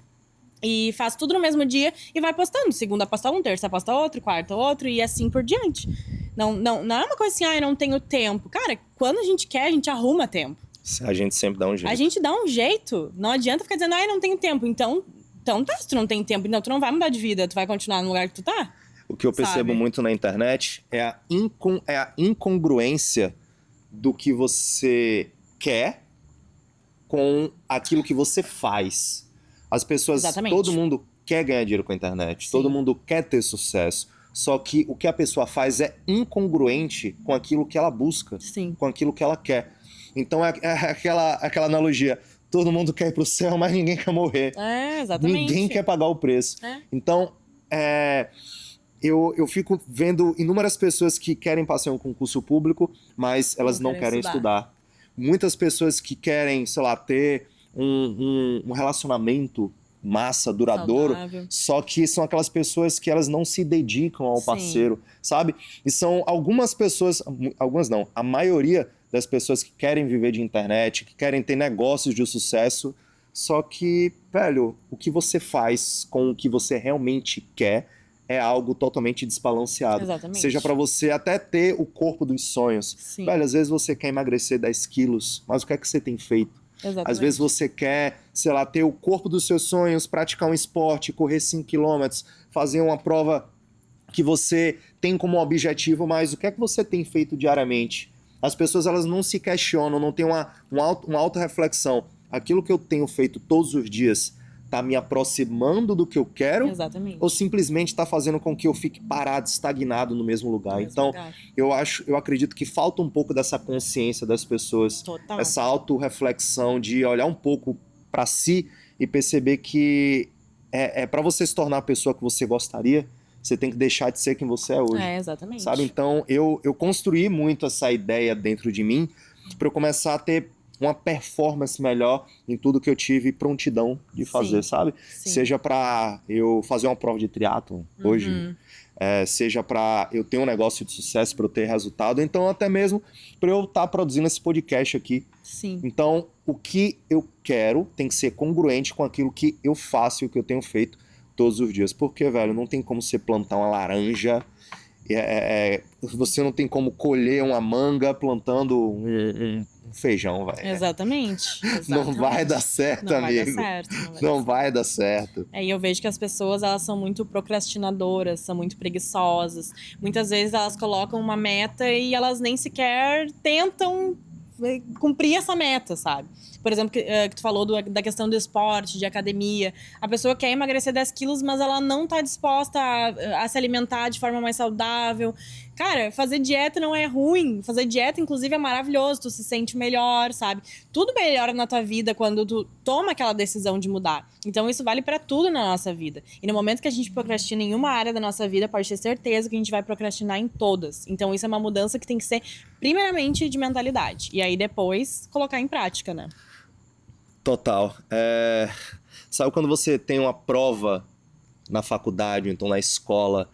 Speaker 2: E faz tudo no mesmo dia e vai postando. Segunda posta um, terça posta outro, quarta outro, e assim por diante. Não é uma coisa assim, eu não tenho tempo. Cara, quando a gente quer, a gente arruma tempo.
Speaker 1: A gente sempre dá um jeito.
Speaker 2: A gente dá um jeito. Não adianta ficar dizendo, não tenho tempo. Então tá, se tu não tem tempo, então tu não vai mudar de vida. Tu vai continuar no lugar que tu tá.
Speaker 1: O que eu percebo muito na internet é a incongruência do que você quer com aquilo que você faz. As pessoas, todo mundo quer ganhar dinheiro com a internet. Sim. Todo mundo quer ter sucesso. Só que o que a pessoa faz é incongruente com aquilo que ela busca.
Speaker 2: Sim.
Speaker 1: Com aquilo que ela quer. Então é aquela analogia, todo mundo quer ir pro céu, mas ninguém quer morrer.
Speaker 2: Exatamente.
Speaker 1: Ninguém quer pagar o preço. Então, eu fico vendo inúmeras pessoas que querem passar em um concurso público, mas elas não querem estudar. Muitas pessoas que querem, sei lá, ter um relacionamento massa, duradouro.
Speaker 2: Saudável.
Speaker 1: Só que são aquelas pessoas que elas não se dedicam ao
Speaker 2: Sim.
Speaker 1: parceiro, sabe? E são algumas pessoas, algumas não, a maioria das pessoas que querem viver de internet, que querem ter negócios de sucesso, só que, velho, o que você faz com o que você realmente quer é algo totalmente desbalanceado.
Speaker 2: Exatamente.
Speaker 1: Seja pra você até ter o corpo dos sonhos.
Speaker 2: Sim.
Speaker 1: Velho, às vezes você quer emagrecer 10 quilos, mas o que é que você tem feito?
Speaker 2: Exatamente.
Speaker 1: Às vezes você quer, sei lá, ter o corpo dos seus sonhos, praticar um esporte, correr 5 quilômetros, fazer uma prova que você tem como objetivo, mas o que é que você tem feito diariamente? As pessoas, elas não se questionam, não têm uma auto-reflexão. Aquilo que eu tenho feito todos os dias tá me aproximando do que eu quero?
Speaker 2: Exatamente.
Speaker 1: Ou simplesmente está fazendo com que eu fique parado, estagnado no mesmo lugar?
Speaker 2: Mesmo
Speaker 1: Então,
Speaker 2: lugar.
Speaker 1: eu acredito que falta um pouco dessa consciência das pessoas,
Speaker 2: Total.
Speaker 1: essa autorreflexão de olhar um pouco para si e perceber que para você se tornar a pessoa que você gostaria, você tem que deixar de ser quem você é hoje.
Speaker 2: Exatamente.
Speaker 1: Sabe? Então, eu construí muito essa ideia dentro de mim para eu começar a ter uma performance melhor em tudo que eu tive prontidão de fazer,
Speaker 2: Sim.
Speaker 1: sabe?
Speaker 2: Sim.
Speaker 1: Seja para eu fazer uma prova de triatlon hoje, seja para eu ter um negócio de sucesso, para eu ter resultado, então até mesmo para eu estar produzindo esse podcast aqui.
Speaker 2: Sim.
Speaker 1: Então, o que eu quero tem que ser congruente com aquilo que eu faço e o que eu tenho feito todos os dias. Porque, velho, não tem como você plantar uma laranja, você não tem como colher uma manga plantando um feijão, velho.
Speaker 2: Exatamente.
Speaker 1: Não vai dar certo,
Speaker 2: Não vai
Speaker 1: amigo.
Speaker 2: dar certo.
Speaker 1: Não vai dar certo.
Speaker 2: E eu vejo que as pessoas, elas são muito procrastinadoras, são muito preguiçosas. Muitas vezes elas colocam uma meta e elas nem sequer tentam cumprir essa meta, sabe? Por exemplo, que tu falou da questão do esporte, de academia. A pessoa quer emagrecer 10 quilos, mas ela não tá disposta a se alimentar de forma mais saudável. Cara, fazer dieta não é ruim. Fazer dieta, inclusive, é maravilhoso. Tu se sente melhor, sabe? Tudo melhora na tua vida quando tu toma aquela decisão de mudar. Então, isso vale pra tudo na nossa vida. E no momento que a gente procrastina em uma área da nossa vida, pode ter certeza que a gente vai procrastinar em todas. Então, isso é uma mudança que tem que ser, primeiramente, de mentalidade. E aí, depois, colocar em prática, né?
Speaker 1: Total. Sabe quando você tem uma prova na faculdade, ou então na escola,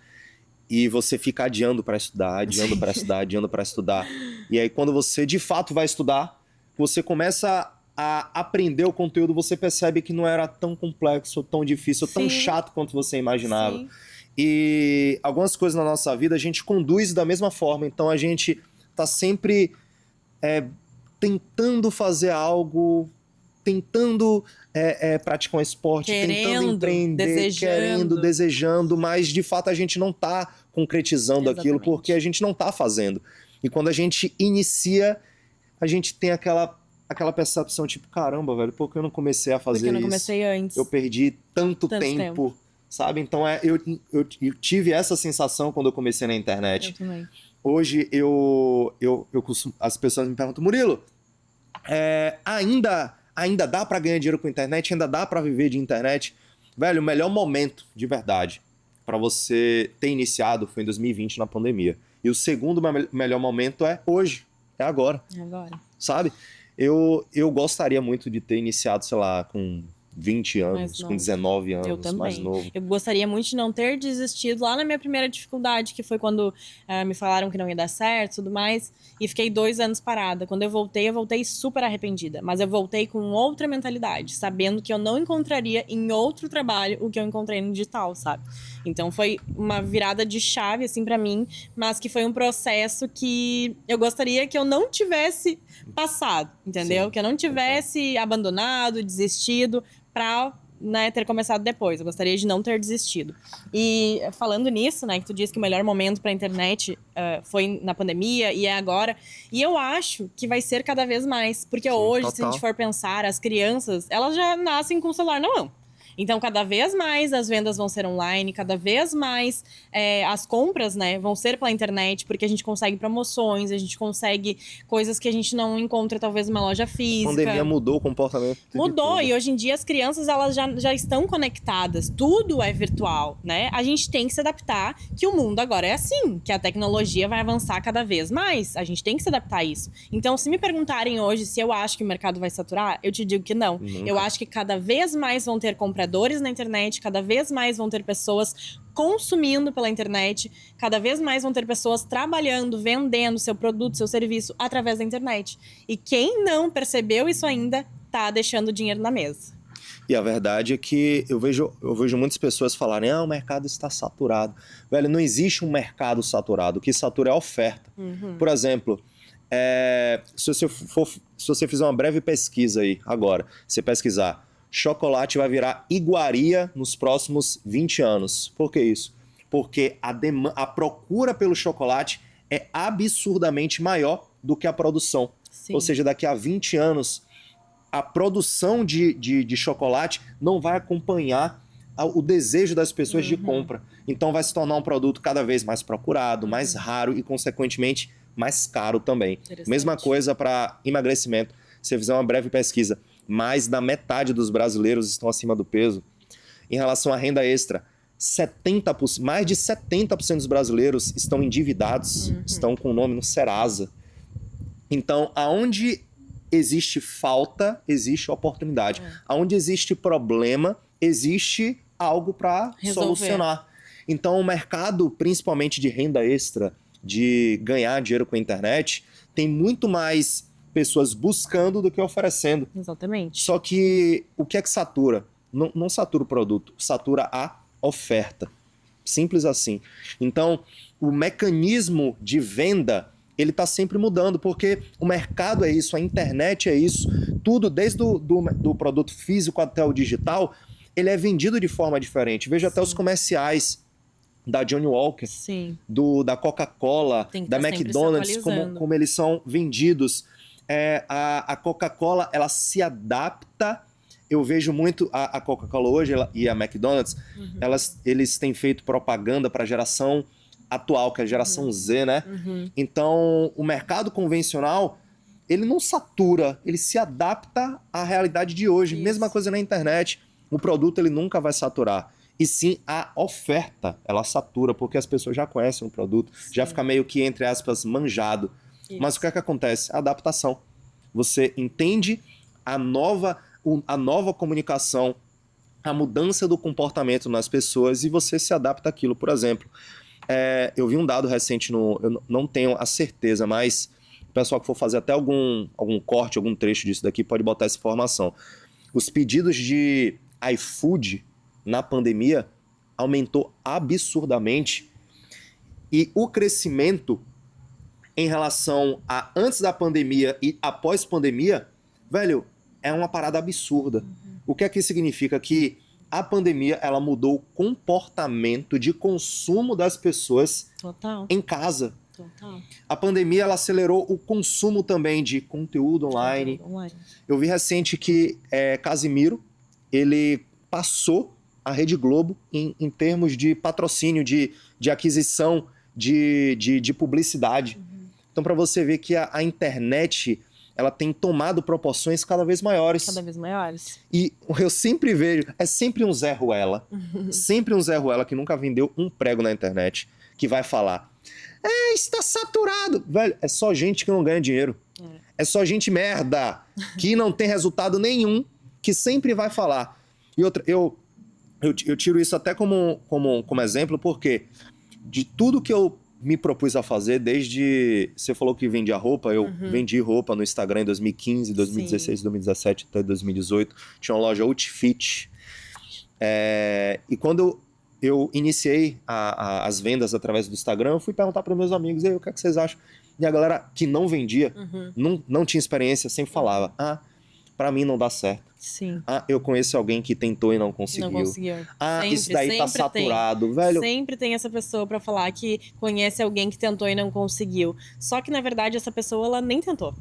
Speaker 1: e você fica adiando para estudar, adiando para estudar, adiando para estudar. E aí quando você de fato vai estudar, você começa a aprender o conteúdo, você percebe que não era tão complexo, tão difícil, tão chato quanto você imaginava.
Speaker 2: Sim.
Speaker 1: E algumas coisas na nossa vida a gente conduz da mesma forma. Então a gente tá sempre tentando fazer algo, tentando praticar um esporte, tentando empreender, desejando, mas de fato a gente não tá concretizando aquilo porque a gente não tá fazendo. E quando a gente inicia, a gente tem aquela percepção tipo, caramba, velho, por que eu não comecei a fazer isso?
Speaker 2: Porque eu não comecei antes.
Speaker 1: Eu perdi tanto tempo, sabe? Então eu tive essa sensação quando eu comecei na internet.
Speaker 2: Eu também.
Speaker 1: Hoje as pessoas me perguntam, Murilo, ainda dá pra ganhar dinheiro com internet? Ainda dá pra viver de internet? Velho, o melhor momento, de verdade, pra você ter iniciado foi em 2020, na pandemia. E o segundo melhor momento é hoje, é agora.
Speaker 2: É agora.
Speaker 1: Sabe? Eu gostaria muito de ter iniciado, sei lá, com 20 anos, com 19 anos,
Speaker 2: eu também.
Speaker 1: mais novo.
Speaker 2: Eu gostaria muito de não ter desistido lá na minha primeira dificuldade, que foi quando me falaram que não ia dar certo e tudo mais, e fiquei 2 anos parada. Quando eu voltei super arrependida, mas eu voltei com outra mentalidade, sabendo que eu não encontraria em outro trabalho o que eu encontrei no digital, sabe? Então foi uma virada de chave, assim, pra mim, mas que foi um processo que eu gostaria que eu não tivesse passado, entendeu?
Speaker 1: Sim.
Speaker 2: Que eu não tivesse abandonado, desistido, pra ter começado depois. Eu gostaria de não ter desistido. E falando nisso, né, que tu disse que o melhor momento pra internet foi na pandemia e é agora. E eu acho que vai ser cada vez mais. Porque hoje, se a gente for pensar, as crianças, elas já nascem com o celular na mão. Então, cada vez mais as vendas vão ser online, cada vez mais as compras, né, vão ser pela internet, porque a gente consegue promoções, a gente consegue coisas que a gente não encontra, talvez, numa loja física.
Speaker 1: A pandemia mudou o comportamento.
Speaker 2: Mudou, e hoje em dia as crianças, elas já estão conectadas, tudo é virtual, né? A gente tem que se adaptar, que o mundo agora é assim, que a tecnologia vai avançar cada vez mais, a gente tem que se adaptar a isso. Então, se me perguntarem hoje se eu acho que o mercado vai saturar, eu te digo que não.
Speaker 1: Nunca.
Speaker 2: Eu acho que cada vez mais vão ter compradores compradores na internet, cada vez mais vão ter pessoas consumindo pela internet, cada vez mais vão ter pessoas trabalhando, vendendo seu produto, seu serviço através da internet. E quem não percebeu isso ainda, tá deixando dinheiro na mesa.
Speaker 1: E a verdade é que eu vejo muitas pessoas falarem, o mercado está saturado. Velho, não existe um mercado saturado. O que satura é a oferta. Por exemplo, se você fizer uma breve pesquisa aí, agora, você pesquisar, chocolate vai virar iguaria nos próximos 20 anos. Por que isso? Porque a procura pelo chocolate é absurdamente maior do que a produção.
Speaker 2: Sim.
Speaker 1: Ou seja, daqui a 20 anos, a produção de chocolate não vai acompanhar o desejo das pessoas de compra. Então vai se tornar um produto cada vez mais procurado, mais raro e, consequentemente, mais caro também. Mesma coisa para emagrecimento. Se você fizer uma breve pesquisa, mais da metade dos brasileiros estão acima do peso. Em relação à renda extra, mais de 70% dos brasileiros estão endividados, estão com o nome no Serasa. Então, aonde existe falta, existe oportunidade. Aonde existe problema, existe algo para solucionar. Então, o mercado, principalmente de renda extra, de ganhar dinheiro com a internet, tem muito mais pessoas buscando do que oferecendo.
Speaker 2: Exatamente.
Speaker 1: Só que o que é que satura? Não satura o produto, satura a oferta. Simples assim. Então, o mecanismo de venda, ele está sempre mudando, porque o mercado é isso, a internet é isso, tudo, desde do produto físico até o digital, ele é vendido de forma diferente. Veja até os comerciais da Johnnie Walker, da Coca-Cola, da McDonald's, como eles são vendidos. A Coca-Cola, ela se adapta. Eu vejo muito a Coca-Cola hoje e a McDonald's, eles têm feito propaganda para a geração atual, que é a geração Z, né? Então, o mercado convencional, ele não satura, ele se adapta à realidade de hoje. Isso. Mesma coisa na internet. O produto, ele nunca vai saturar. E sim, a oferta, ela satura, porque as pessoas já conhecem o produto, já fica meio que, entre aspas, manjado. Isso. Mas o que é que acontece? A adaptação. Você entende a nova comunicação, a mudança do comportamento nas pessoas e você se adapta àquilo. Por exemplo, eu vi um dado recente, eu não tenho a certeza, mas o pessoal que for fazer até algum corte, algum trecho disso daqui, pode botar essa informação. Os pedidos de iFood na pandemia aumentou absurdamente e o crescimento em relação a antes da pandemia e após pandemia, velho, é uma parada absurda. O que é que isso significa? Que a pandemia, ela mudou o comportamento de consumo das pessoas em casa. A pandemia, ela acelerou o consumo também de conteúdo online. Eu vi recente que Casimiro, ele passou a Rede Globo em termos de patrocínio, de aquisição, de publicidade. Então, para você ver que a internet, ela tem tomado proporções cada vez maiores.
Speaker 2: Cada vez maiores.
Speaker 1: E eu sempre vejo, é sempre um Zé Ruela, sempre um Zé Ruela que nunca vendeu um prego na internet, que vai falar, está saturado. Velho, é só gente que não ganha dinheiro. É só gente merda, que não tem resultado nenhum, que sempre vai falar. E outra, eu tiro isso até como exemplo, porque de tudo que eu me propus a fazer, desde... Você falou que vendia roupa, eu vendi roupa no Instagram em 2015, 2016, 2017 até 2018. Tinha uma loja Outfit. E quando eu iniciei as vendas através do Instagram, eu fui perguntar para meus amigos, o que é que vocês acham? E a galera que não vendia, não tinha experiência, sempre falava, para mim não dá certo.
Speaker 2: Sim.
Speaker 1: Eu conheço alguém que tentou e não conseguiu.
Speaker 2: Não conseguiu.
Speaker 1: Isso daí tá saturado, velho.
Speaker 2: Sempre tem essa pessoa pra falar que conhece alguém que tentou e não conseguiu. Só que, na verdade, essa pessoa, ela nem tentou.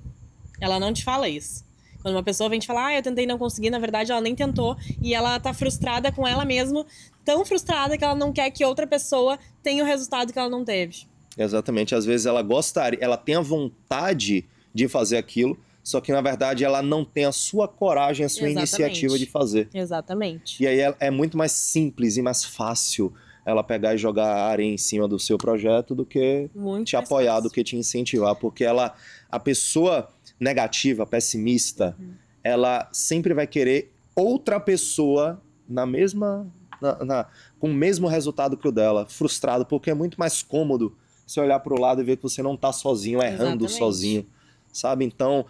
Speaker 2: Ela não te fala isso. Quando uma pessoa vem te falar, eu tentei e não consegui, na verdade, ela nem tentou. E ela tá frustrada com ela mesma, tão frustrada que ela não quer que outra pessoa tenha o resultado que ela não teve.
Speaker 1: Exatamente. Às vezes ela gostaria, ela tem a vontade de fazer aquilo, só que, na verdade, ela não tem a sua coragem, a sua iniciativa de fazer.
Speaker 2: Exatamente.
Speaker 1: E aí é muito mais simples e mais fácil ela pegar e jogar areia em cima do seu projeto do que te apoiar, do que te incentivar. Porque a pessoa negativa, pessimista, ela sempre vai querer outra pessoa na mesma... com o mesmo resultado que o dela, frustrado, porque é muito mais cômodo você olhar para o lado e ver que você não tá sozinho, errando
Speaker 2: Exatamente.
Speaker 1: sozinho, sabe? Então,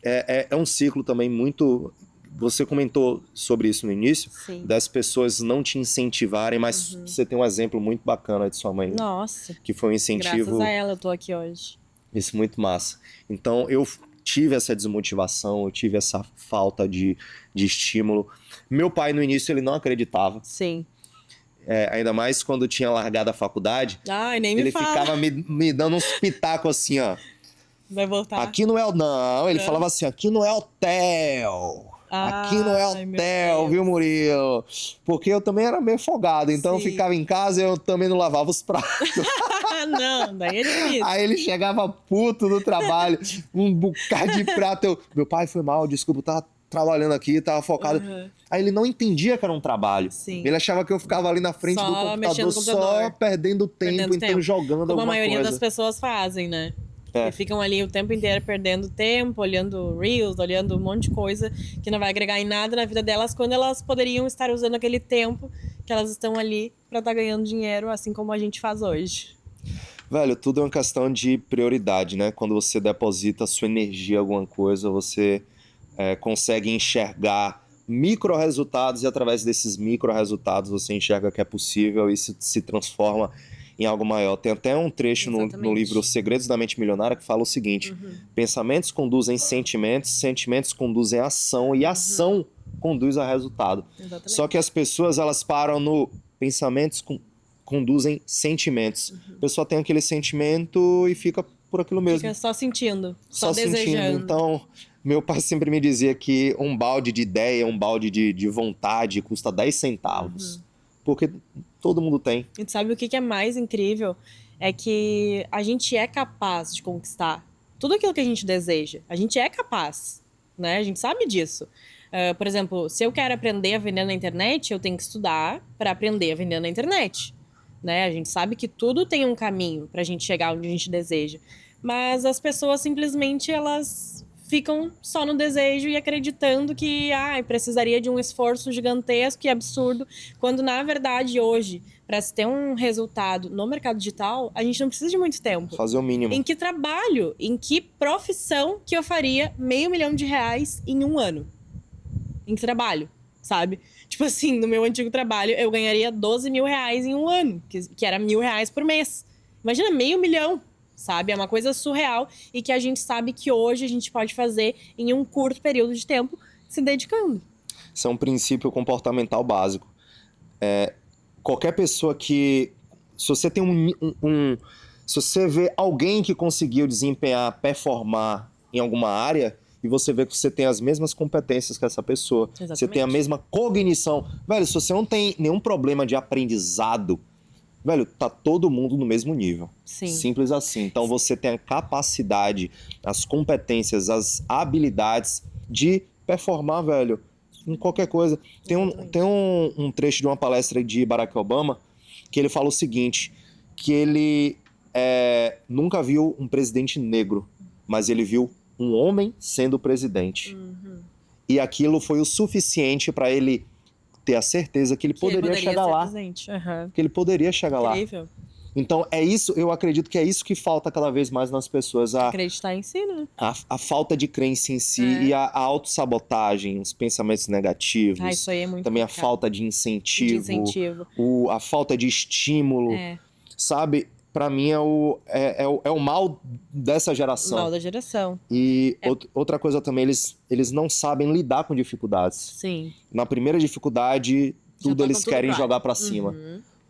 Speaker 1: é um ciclo também muito... Você comentou sobre isso no início,
Speaker 2: Sim.
Speaker 1: das pessoas não te incentivarem, mas você tem um exemplo muito bacana de sua mãe,
Speaker 2: Nossa.
Speaker 1: que foi um incentivo...
Speaker 2: Graças a ela eu tô aqui hoje.
Speaker 1: Isso, muito massa. Então, eu tive essa desmotivação, eu tive essa falta de estímulo. Meu pai, no início, ele não acreditava.
Speaker 2: Sim.
Speaker 1: Ainda mais quando tinha largado a faculdade.
Speaker 2: Ai, nem me
Speaker 1: Ele
Speaker 2: fala.
Speaker 1: ficava me dando uns pitacos assim, ó.
Speaker 2: Vai voltar.
Speaker 1: Aqui não é o... Não, ele
Speaker 2: É.
Speaker 1: falava assim, aqui não é hotel. Aqui não é
Speaker 2: Ai, meu
Speaker 1: hotel,
Speaker 2: Deus.
Speaker 1: viu, Murilo? Porque eu também era meio folgado, então eu
Speaker 2: Sim.
Speaker 1: ficava em casa e eu também não lavava os pratos.
Speaker 2: Não, daí é difícil.
Speaker 1: Aí ele chegava puto no trabalho, um bocado de prato. Meu pai, foi mal, desculpa, eu tava trabalhando aqui, tava focado.
Speaker 2: Uhum.
Speaker 1: Aí ele não entendia que era um trabalho.
Speaker 2: Sim.
Speaker 1: Ele achava que eu ficava ali na frente
Speaker 2: Só
Speaker 1: do computador,
Speaker 2: mexendo no
Speaker 1: só
Speaker 2: computador.
Speaker 1: perdendo tempo,
Speaker 2: Perdendo
Speaker 1: então
Speaker 2: tempo.
Speaker 1: jogando
Speaker 2: Como a
Speaker 1: alguma
Speaker 2: maioria
Speaker 1: coisa.
Speaker 2: das pessoas fazem, né?
Speaker 1: É.
Speaker 2: E ficam ali o tempo inteiro perdendo tempo, olhando Reels, olhando um monte de coisa que não vai agregar em nada na vida delas, quando elas poderiam estar usando aquele tempo que elas estão ali pra estar ganhando dinheiro, assim como a gente faz hoje.
Speaker 1: Velho, tudo é uma questão de prioridade, né? Quando você deposita sua energia em alguma coisa, você consegue enxergar micro resultados e através desses micro resultados você enxerga que é possível e isso se transforma em algo maior. Tem até um trecho no
Speaker 2: Exatamente.
Speaker 1: livro Os Segredos da Mente Milionária que fala o seguinte: pensamentos conduzem sentimentos, sentimentos conduzem ação e ação conduz a resultado.
Speaker 2: Exatamente.
Speaker 1: Só que as pessoas elas param no pensamentos conduzem sentimentos. A pessoa tem aquele sentimento e fica por aquilo mesmo.
Speaker 2: Fica só sentindo, só
Speaker 1: Sentindo.
Speaker 2: desejando.
Speaker 1: Então, meu pai sempre me dizia que um balde de ideia, um balde de vontade custa 10 centavos. Porque todo mundo tem.
Speaker 2: E sabe o que é mais incrível? É que a gente é capaz de conquistar tudo aquilo que a gente deseja. A gente é capaz, né? A gente sabe disso. Por exemplo, se eu quero aprender a vender na internet, eu tenho que estudar para aprender a vender na internet. Né? A gente sabe que tudo tem um caminho pra gente chegar onde a gente deseja. Mas as pessoas simplesmente elas ficam só no desejo e acreditando que precisaria de um esforço gigantesco e absurdo, quando na verdade hoje, para se ter um resultado no mercado digital, a gente não precisa de muito tempo.
Speaker 1: Fazer o mínimo.
Speaker 2: Em que trabalho, em que profissão que eu faria R$500 mil em um ano? Em que trabalho, sabe? Tipo assim, no meu antigo trabalho, eu ganharia R$12 mil em um ano, que era R$1.000 por mês. Imagina, R$500 mil, sabe? É uma coisa surreal e que a gente sabe que hoje a gente pode fazer em um curto período de tempo, se dedicando.
Speaker 1: Isso é um princípio comportamental básico. Qualquer pessoa que... Se você tem se você vê alguém que conseguiu desempenhar, performar em alguma área... e você vê que você tem as mesmas competências que essa pessoa.
Speaker 2: Exatamente.
Speaker 1: Você tem a mesma cognição. Velho, se você não tem nenhum problema de aprendizado, velho, tá todo mundo no mesmo nível.
Speaker 2: Sim.
Speaker 1: Simples assim. Então você tem a capacidade, as competências, as habilidades de performar, velho, em qualquer coisa. Tem um trecho de uma palestra de Barack Obama que ele fala o seguinte, que ele nunca viu um presidente negro, mas ele viu um homem sendo presidente. E aquilo foi o suficiente para ele ter a certeza que ele poderia chegar lá. Que ele poderia chegar
Speaker 2: Incrível.
Speaker 1: lá. Então, é isso, eu acredito que é isso que falta cada vez mais nas pessoas.
Speaker 2: Acreditar em si, né?
Speaker 1: A falta de crença em si e a autossabotagem, os pensamentos negativos.
Speaker 2: Isso aí é muito
Speaker 1: também
Speaker 2: complicado.
Speaker 1: a falta de incentivo. A falta de estímulo. Sabe? Pra mim é o mal dessa geração.
Speaker 2: Mal da geração.
Speaker 1: E outra coisa também, eles não sabem lidar com dificuldades.
Speaker 2: Sim.
Speaker 1: Na primeira dificuldade, tudo eles querem jogar pra cima.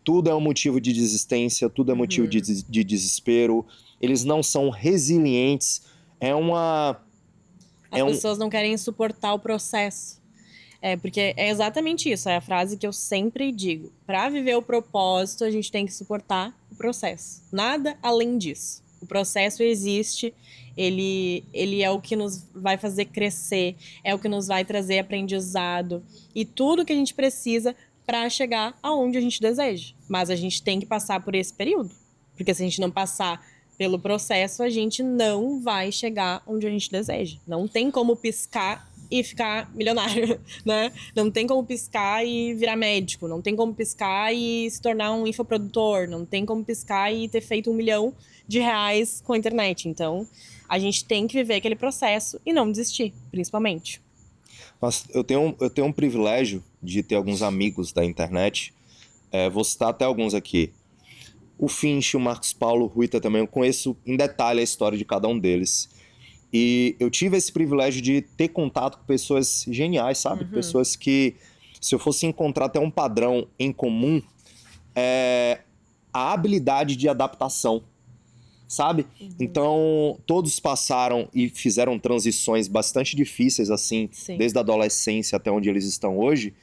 Speaker 1: Tudo é um motivo de desistência, tudo é motivo de desespero. Eles não são resilientes.
Speaker 2: As pessoas não querem suportar o processo. Porque é exatamente isso, é a frase que eu sempre digo. Para viver o propósito, a gente tem que suportar o processo. Nada além disso. O processo existe, ele é o que nos vai fazer crescer, é o que nos vai trazer aprendizado e tudo que a gente precisa para chegar aonde a gente deseja. Mas a gente tem que passar por esse período. Porque se a gente não passar pelo processo, a gente não vai chegar onde a gente deseja. Não tem como piscar e ficar milionário, né? Não tem como piscar e virar médico, não tem como piscar e se tornar um infoprodutor, não tem como piscar e ter feito R$ 1 milhão com a internet. Então, a gente tem que viver aquele processo e não desistir, principalmente.
Speaker 1: Mas eu tenho um privilégio de ter alguns amigos da internet. Vou citar até alguns aqui. O Finch, o Marcos Paulo, o Ruita também, eu conheço em detalhe a história de cada um deles. E eu tive esse privilégio de ter contato com pessoas geniais, sabe? Pessoas que, se eu fosse encontrar até um padrão em comum, a habilidade de adaptação, sabe? Então, todos passaram e fizeram transições bastante difíceis, assim,
Speaker 2: Sim.
Speaker 1: desde a adolescência até onde eles estão hoje.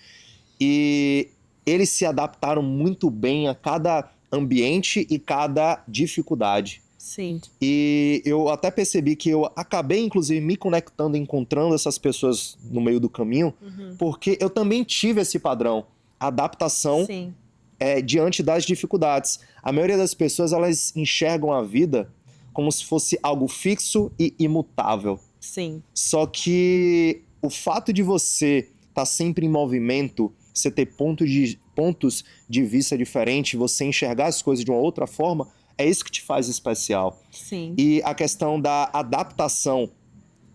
Speaker 1: E eles se adaptaram muito bem a cada ambiente e cada dificuldade.
Speaker 2: Sim.
Speaker 1: E eu até percebi que eu acabei, inclusive, me conectando, encontrando essas pessoas no meio do caminho, porque eu também tive esse padrão, adaptação
Speaker 2: Sim.
Speaker 1: Diante das dificuldades. A maioria das pessoas, elas enxergam a vida como se fosse algo fixo e imutável.
Speaker 2: Sim.
Speaker 1: Só que o fato de você estar sempre em movimento, você ter pontos de vista diferentes, você enxergar as coisas de uma outra forma, é isso que te faz especial.
Speaker 2: Sim.
Speaker 1: E a questão da adaptação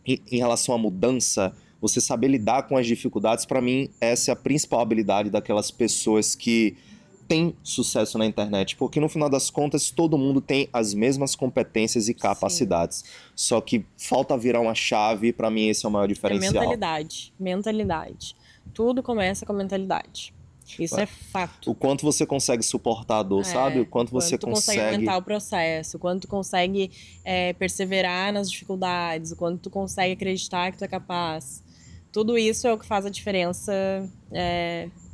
Speaker 1: em relação à mudança, você saber lidar com as dificuldades, para mim, essa é a principal habilidade daquelas pessoas que têm sucesso na internet. Porque no final das contas, todo mundo tem as mesmas competências e capacidades. Só que falta virar uma chave, para mim esse é o maior diferencial.
Speaker 2: Mentalidade. Tudo começa com a mentalidade. Isso é fato.
Speaker 1: O quanto você consegue suportar a dor, sabe? O quanto você
Speaker 2: consegue aumentar o processo, o quanto tu consegue perseverar nas dificuldades, o quanto tu consegue acreditar que tu é capaz. Tudo isso é o que faz a diferença.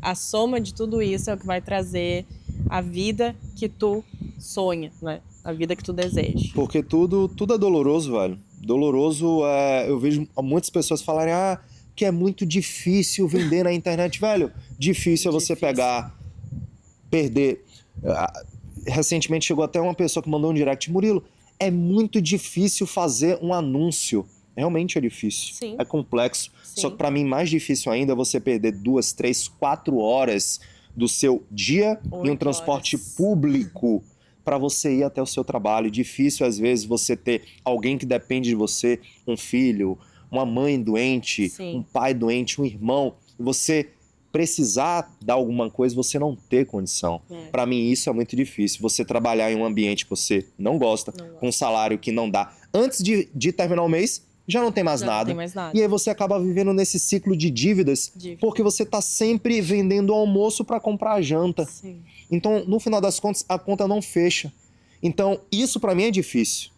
Speaker 2: A soma de tudo isso é o que vai trazer a vida que tu sonha, né? A vida que tu deseja.
Speaker 1: Porque tudo é doloroso, velho. Doloroso, eu vejo muitas pessoas falarem, que é muito difícil vender na internet, velho. Difícil é você perder. Recentemente chegou até uma pessoa que mandou um direct, Murilo, é muito difícil fazer um anúncio. Realmente é difícil.
Speaker 2: Sim.
Speaker 1: É complexo.
Speaker 2: Sim.
Speaker 1: Só que pra mim mais difícil ainda é você perder 2, 3, 4 horas do seu dia em um transporte público para você ir até o seu trabalho. Difícil às vezes você ter alguém que depende de você, um filho, uma mãe doente,
Speaker 2: Sim.
Speaker 1: um pai doente, um irmão, você precisar dar alguma coisa, você não ter condição. Para mim isso é muito difícil. Você trabalhar em um ambiente que você não gosta, com um salário que não dá. Antes de terminar o mês, já não tem mais nada. E aí você acaba vivendo nesse ciclo de dívidas, porque você tá sempre vendendo o almoço para comprar a janta.
Speaker 2: Sim.
Speaker 1: Então, no final das contas, a conta não fecha. Então, isso para mim é difícil.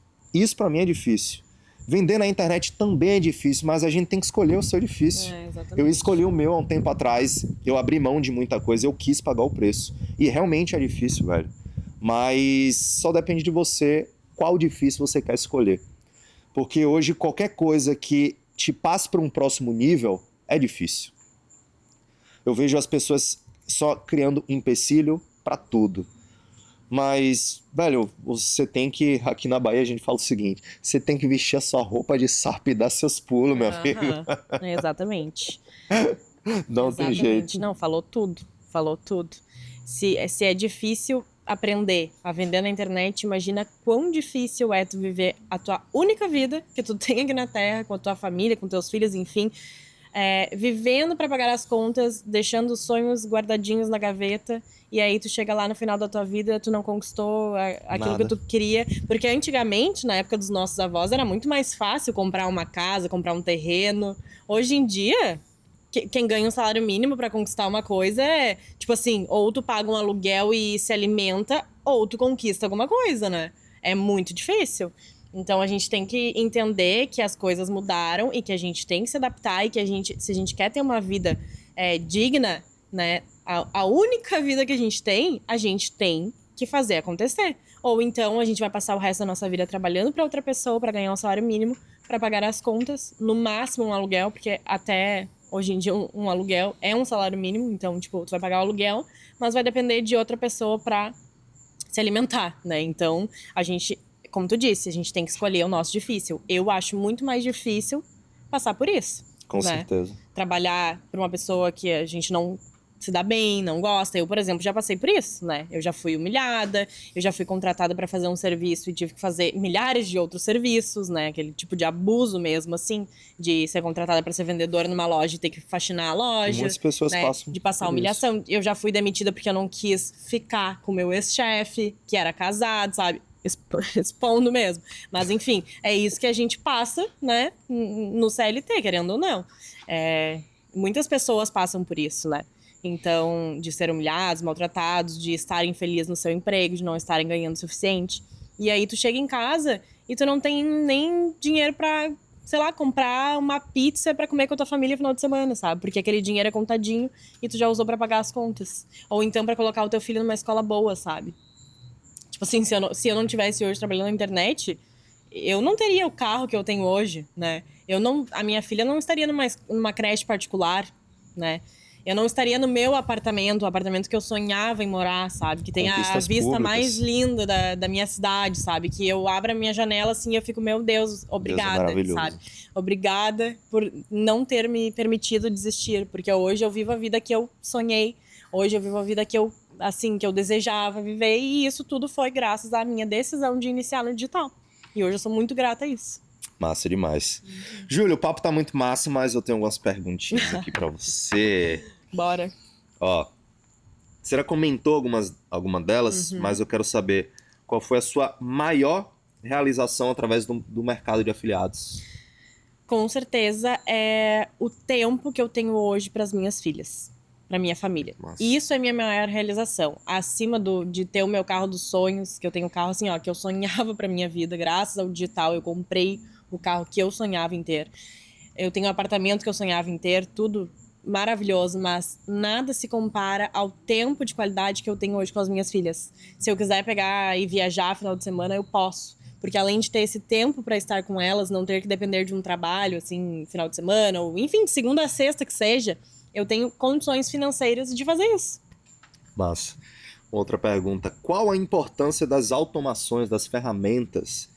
Speaker 1: Vender na internet também é difícil, mas a gente tem que escolher o seu difícil. Eu escolhi o meu há um tempo atrás, eu abri mão de muita coisa, eu quis pagar o preço. E realmente é difícil, velho. Mas só depende de você qual difícil você quer escolher. Porque hoje qualquer coisa que te passe para um próximo nível é difícil. Eu vejo as pessoas só criando empecilho para tudo. Mas, velho, você tem que... Aqui na Bahia a gente fala o seguinte, você tem que vestir a sua roupa de sapo e dar seus pulos, meu amigo.
Speaker 2: Exatamente.
Speaker 1: Não tem jeito.
Speaker 2: Não, falou tudo. Se é difícil aprender a vender na internet, imagina quão difícil é tu viver a tua única vida que tu tem aqui na Terra, com a tua família, com teus filhos, enfim, vivendo para pagar as contas, deixando os sonhos guardadinhos na gaveta, e aí tu chega lá no final da tua vida, tu não conquistou aquilo que tu queria, porque antigamente, na época dos nossos avós, era muito mais fácil comprar uma casa, comprar um terreno. Hoje em dia, quem ganha um salário mínimo pra conquistar uma coisa é, tipo assim, ou tu paga um aluguel e se alimenta, ou tu conquista alguma coisa, né? É muito difícil. Então a gente tem que entender que as coisas mudaram e que a gente tem que se adaptar e que se a gente quer ter uma vida digna, né? A única vida que a gente tem que fazer acontecer. Ou então a gente vai passar o resto da nossa vida trabalhando pra outra pessoa pra ganhar um salário mínimo, pra pagar as contas, no máximo um aluguel, porque até... Hoje em dia, um aluguel é um salário mínimo, então, tipo, tu vai pagar o aluguel, mas vai depender de outra pessoa pra se alimentar, né? Então, a gente, como tu disse, a gente tem que escolher o nosso difícil. Eu acho muito mais difícil passar por isso.
Speaker 1: Com certeza.
Speaker 2: Trabalhar para uma pessoa que a gente não se dá bem, não gosta. Eu, por exemplo, já passei por isso, né? Eu já fui humilhada, eu já fui contratada para fazer um serviço e tive que fazer milhares de outros serviços, né? Aquele tipo de abuso mesmo, assim, de ser contratada para ser vendedora numa loja e ter que faxinar a loja.
Speaker 1: Muitas pessoas
Speaker 2: né?
Speaker 1: passam
Speaker 2: De passar
Speaker 1: por
Speaker 2: humilhação. Eu já fui demitida porque eu não quis ficar com o meu ex-chefe, que era casado, sabe? Expondo mesmo. Mas, enfim, é isso que a gente passa, né? No CLT, querendo ou não. Muitas pessoas passam por isso, né? Então, de ser humilhados, maltratados, de estarem felizes no seu emprego, de não estarem ganhando o suficiente. E aí tu chega em casa e tu não tem nem dinheiro pra, sei lá, comprar uma pizza pra comer com a tua família no final de semana, sabe? Porque aquele dinheiro é contadinho e tu já usou pra pagar as contas. Ou então pra colocar o teu filho numa escola boa, sabe? Tipo assim, se eu não tivesse hoje trabalhando na internet, eu não teria o carro que eu tenho hoje, né? A minha filha não estaria numa creche particular, né? Eu não estaria no meu apartamento, o apartamento que eu sonhava em morar, sabe? Que tem a
Speaker 1: Conquistas
Speaker 2: vista
Speaker 1: públicas.
Speaker 2: mais linda da minha cidade, sabe? Que eu abro a minha janela assim e eu fico, meu Deus, obrigada,
Speaker 1: maravilhoso.
Speaker 2: sabe? Obrigada por não ter me permitido desistir, porque hoje eu vivo a vida que eu sonhei, hoje eu vivo a vida que eu desejava viver, e isso tudo foi graças à minha decisão de iniciar no digital. E hoje eu sou muito grata a isso.
Speaker 1: Massa demais. Júlia, o papo tá muito massa, mas eu tenho algumas perguntinhas aqui pra você.
Speaker 2: Bora.
Speaker 1: Ó, você já comentou alguma delas, mas eu quero saber qual foi a sua maior realização através do mercado de afiliados.
Speaker 2: Com certeza é o tempo que eu tenho hoje para as minhas filhas, para minha família.
Speaker 1: Massa.
Speaker 2: Isso é minha maior realização. Acima de ter o meu carro dos sonhos, que eu tenho um carro assim, ó, que eu sonhava para minha vida, graças ao digital, eu comprei o carro que eu sonhava em ter. Eu tenho um apartamento que eu sonhava em ter, tudo maravilhoso, mas nada se compara ao tempo de qualidade que eu tenho hoje com as minhas filhas. Se eu quiser pegar e viajar final de semana, eu posso. Porque além de ter esse tempo para estar com elas, não ter que depender de um trabalho, assim, final de semana, ou enfim, de segunda a sexta que seja, eu tenho condições financeiras de fazer isso.
Speaker 1: Massa. Outra pergunta. Qual a importância das automações, das ferramentas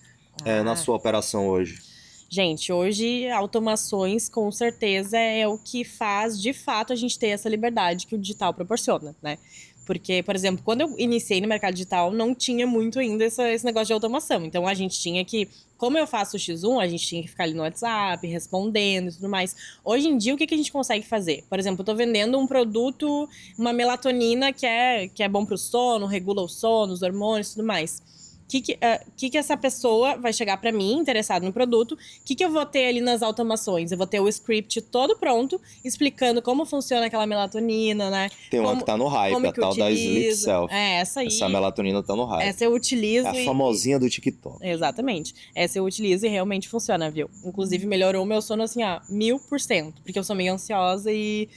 Speaker 1: na sua operação hoje?
Speaker 2: Gente, hoje automações com certeza é o que faz de fato a gente ter essa liberdade que o digital proporciona, né? Porque, por exemplo, quando eu iniciei no mercado digital, não tinha muito ainda esse negócio de automação. Então, a gente tinha que, como eu faço o X1, a gente tinha que ficar ali no WhatsApp, respondendo e tudo mais. Hoje em dia, o que a gente consegue fazer? Por exemplo, eu tô vendendo um produto, uma melatonina que é bom pro sono, regula o sono, os hormônios e tudo mais. Que essa pessoa vai chegar para mim, interessada no produto, o que eu vou ter ali nas automações? Eu vou ter o script todo pronto, explicando como funciona aquela melatonina, né?
Speaker 1: Tem uma que tá no hype, a tal da Sleep Self.
Speaker 2: Essa aí.
Speaker 1: Essa melatonina tá no hype.
Speaker 2: Essa eu utilizo.
Speaker 1: É a famosinha do TikTok.
Speaker 2: Exatamente. Essa eu utilizo e realmente funciona, viu? Inclusive, melhorou o meu sono, assim, 1000%. Porque eu sou meio ansiosa e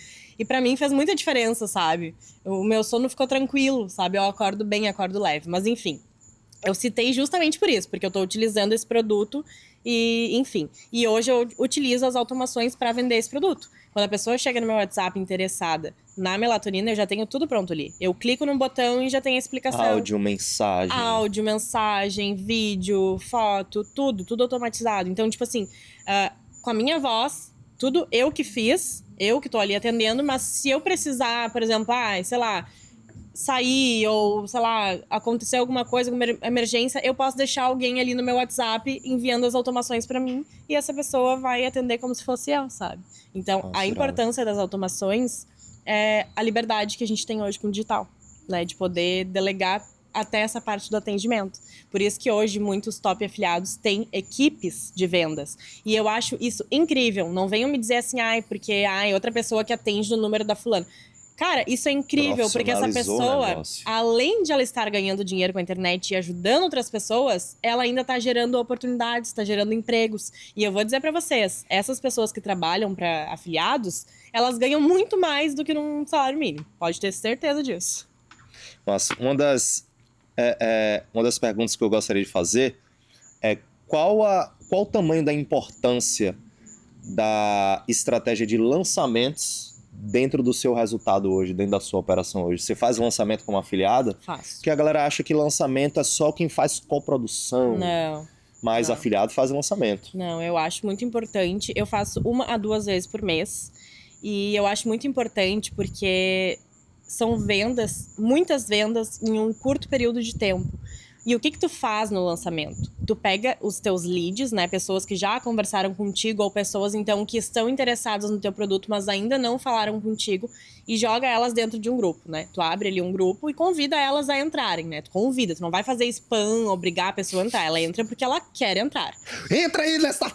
Speaker 2: pra mim faz muita diferença, sabe? O meu sono ficou tranquilo, sabe? Eu acordo bem, acordo leve. Mas, enfim. Eu citei justamente por isso, porque eu estou utilizando esse produto e, enfim. E hoje eu utilizo as automações para vender esse produto. Quando a pessoa chega no meu WhatsApp interessada na melatonina, eu já tenho tudo pronto ali. Eu clico num botão e já tem a explicação.
Speaker 1: Áudio, mensagem,
Speaker 2: vídeo, foto, tudo automatizado. Então, tipo assim, com a minha voz, tudo eu que fiz, eu que tô ali atendendo, mas se eu precisar, por exemplo, sei lá, sair ou, sei lá, acontecer alguma coisa, alguma emergência, eu posso deixar alguém ali no meu WhatsApp enviando as automações para mim e essa pessoa vai atender como se fosse eu, sabe? Então, a importância das automações é a liberdade que a gente tem hoje com o digital, né? De poder delegar até essa parte do atendimento. Por isso que hoje muitos top afiliados têm equipes de vendas. E eu acho isso incrível. Não venham me dizer assim, porque outra pessoa que atende no número da fulana. Cara, isso é incrível, porque essa pessoa, além de ela estar ganhando dinheiro com a internet e ajudando outras pessoas, ela ainda tá gerando oportunidades, tá gerando empregos. E eu vou dizer pra vocês, essas pessoas que trabalham para afiliados, elas ganham muito mais do que num salário mínimo. Pode ter certeza disso.
Speaker 1: Nossa, uma das perguntas que eu gostaria de fazer é qual o tamanho da importância da estratégia de lançamentos dentro do seu resultado hoje, dentro da sua operação hoje? Você faz lançamento como afiliada?
Speaker 2: Faço.
Speaker 1: Porque a galera acha que lançamento é só quem faz coprodução.
Speaker 2: Não.
Speaker 1: mas
Speaker 2: Não.
Speaker 1: afiliado faz lançamento.
Speaker 2: Não, eu acho muito importante. Eu faço 1 a 2 vezes por mês. E eu acho muito importante porque são vendas, muitas vendas em um curto período de tempo. E o que tu faz no lançamento? Tu pega os teus leads, né? Pessoas que já conversaram contigo ou pessoas, então, que estão interessadas no teu produto, mas ainda não falaram contigo e joga elas dentro de um grupo, né? Tu abre ali um grupo e convida elas a entrarem, né? Tu convida, tu não vai fazer spam, obrigar a pessoa a entrar. Ela entra porque ela quer entrar.
Speaker 1: Entra aí nessa...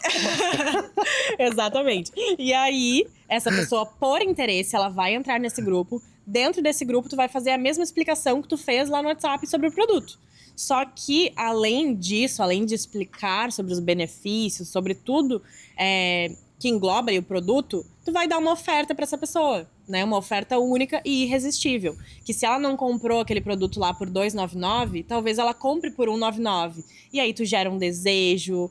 Speaker 2: Exatamente. E aí, essa pessoa, por interesse, ela vai entrar nesse grupo. Dentro desse grupo, tu vai fazer a mesma explicação que tu fez lá no WhatsApp sobre o produto. Só que, além disso, além de explicar sobre os benefícios, sobre tudo que engloba aí o produto, tu vai dar uma oferta para essa pessoa, né? Uma oferta única e irresistível. Que se ela não comprou aquele produto lá por R$ 2,99, talvez ela compre por R$ 1,99. E aí tu gera um desejo,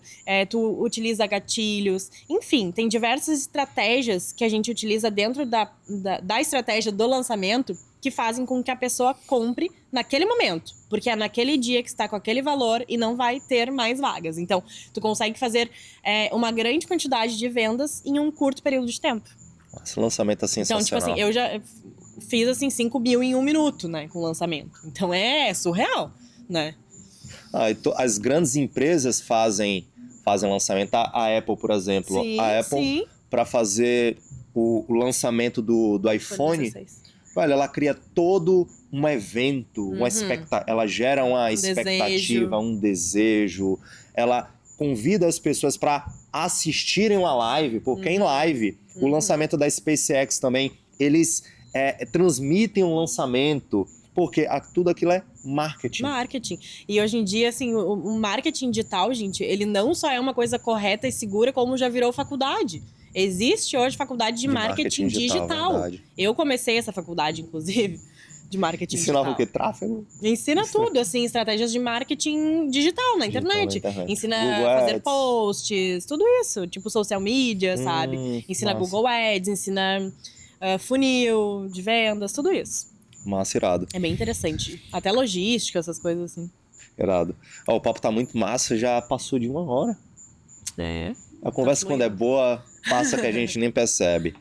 Speaker 2: tu utiliza gatilhos. Enfim, tem diversas estratégias que a gente utiliza dentro da estratégia do lançamento que fazem com que a pessoa compre naquele momento. Porque é naquele dia que está com aquele valor e não vai ter mais vagas. Então, tu consegue fazer uma grande quantidade de vendas em um curto período de tempo.
Speaker 1: Esse lançamento é sensacional.
Speaker 2: Então, tipo assim, eu já fiz assim 5 mil em 1 minuto, né? Com o lançamento. Então é surreal, né?
Speaker 1: As grandes empresas fazem lançamento. A Apple, por exemplo.
Speaker 2: Sim,
Speaker 1: A Apple, para fazer o lançamento do iPhone, olha, ela cria todo um evento, ela gera uma expectativa, um desejo. Ela convida as pessoas para assistirem uma live, porque em live, o lançamento da SpaceX também, eles transmitem um lançamento, porque tudo aquilo é marketing.
Speaker 2: Marketing. E hoje em dia, assim, o marketing digital, gente, ele não só é uma coisa correta e segura, como já virou faculdade. Existe hoje faculdade de marketing digital. Eu comecei essa faculdade, inclusive, de marketing digital.
Speaker 1: Ensinava o quê? Tráfego?
Speaker 2: Ensina tudo, assim, estratégias de marketing digital na internet. Ensina
Speaker 1: Google
Speaker 2: a fazer
Speaker 1: Ads.
Speaker 2: Posts, tudo isso. Tipo social media, sabe? Ensina
Speaker 1: massa.
Speaker 2: Google Ads, ensina funil de vendas, tudo isso.
Speaker 1: Massa, irado.
Speaker 2: É bem interessante. Até logística, essas coisas assim.
Speaker 1: Irado. O papo tá muito massa, já passou de 1 hora. A conversa, quando é boa, passa que a gente nem percebe.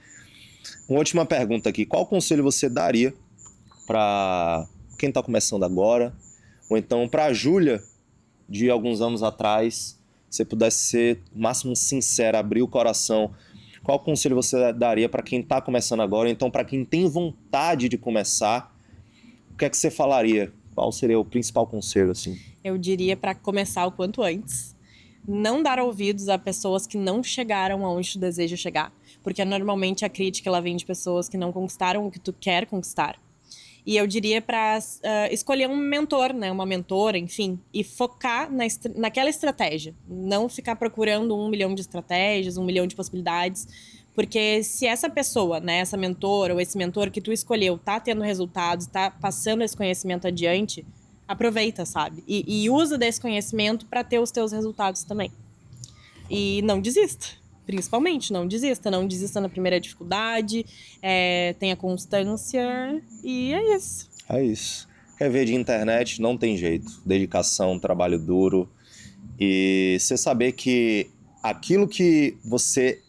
Speaker 1: Uma última pergunta aqui. Qual conselho você daria para quem tá começando agora? Ou então para a Júlia, de alguns anos atrás, se você pudesse ser o máximo sincera, abrir o coração, qual conselho você daria para quem tá começando agora? Ou então para quem tem vontade de começar, o que é que você falaria? Qual seria o principal conselho, assim?
Speaker 2: Eu diria para começar o quanto antes. Não dar ouvidos a pessoas que não chegaram aonde tu deseja chegar. Porque normalmente a crítica ela vem de pessoas que não conquistaram o que tu quer conquistar. E eu diria para escolher um mentor, né? Uma mentora, enfim. E focar naquela estratégia. Não ficar procurando 1 milhão de estratégias, 1 milhão de possibilidades. Porque se essa pessoa, né? Essa mentora ou esse mentor que tu escolheu tá tendo resultados, tá passando esse conhecimento adiante, aproveita, sabe? E usa desse conhecimento para ter os teus resultados também. E não desista. Principalmente, não desista. Não desista na primeira dificuldade. Tenha constância. E é isso.
Speaker 1: É isso. Quer ver de internet? Não tem jeito. Dedicação, trabalho duro. E você saber que aquilo que você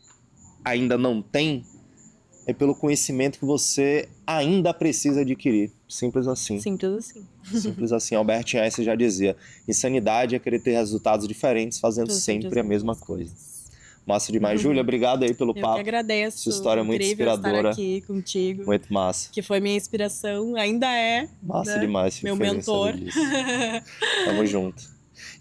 Speaker 1: ainda não tem é pelo conhecimento que você ainda precisa adquirir. Simples assim.
Speaker 2: Simples assim.
Speaker 1: Simples assim. Albert Einstein já dizia: insanidade é querer ter resultados diferentes fazendo sempre a mesma coisa. Massa demais. Júlia, obrigado aí pelo papo.
Speaker 2: Eu que agradeço.
Speaker 1: Sua história é muito inspiradora.
Speaker 2: Estar aqui contigo.
Speaker 1: Muito massa.
Speaker 2: Que foi minha inspiração, ainda é.
Speaker 1: Massa,
Speaker 2: né?
Speaker 1: demais. Fico
Speaker 2: meu
Speaker 1: feliz
Speaker 2: mentor.
Speaker 1: Tamo junto.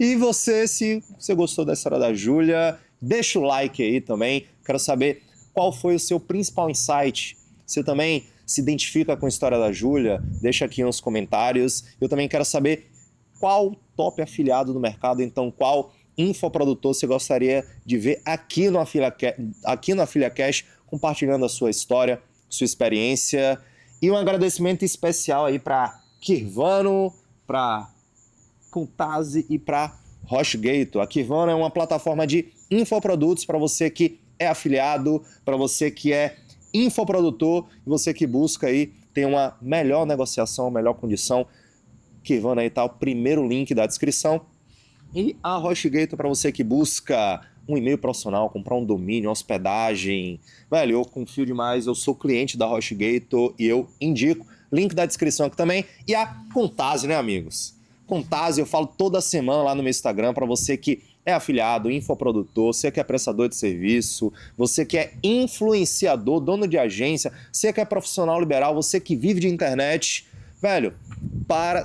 Speaker 1: E você, se você gostou da história da Júlia, deixa o like aí também. Quero saber qual foi o seu principal insight. Você também se identifica com a história da Júlia? Deixa aqui nos comentários. Eu também quero saber qual top afiliado do mercado, então qual infoprodutor você gostaria de ver aqui no AfiliaCast, compartilhando a sua história, sua experiência. E um agradecimento especial aí para Kirvano, para Contase e para HostGator. A Kirvano é uma plataforma de infoprodutos para você que é afiliado, para você que é infoprodutor e você que busca aí ter uma melhor negociação, melhor condição. Kirvano aí tá o primeiro link da descrição. E a HostGator, para você que busca um e-mail profissional, comprar um domínio, hospedagem. Velho, eu confio demais, eu sou cliente da HostGator e eu indico. Link da descrição aqui também. E a Contase, né, amigos? Contase, eu falo toda semana lá no meu Instagram para você que é afiliado, infoprodutor, você que é prestador de serviço, você que é influenciador, dono de agência, você que é profissional liberal, você que vive de internet. Velho,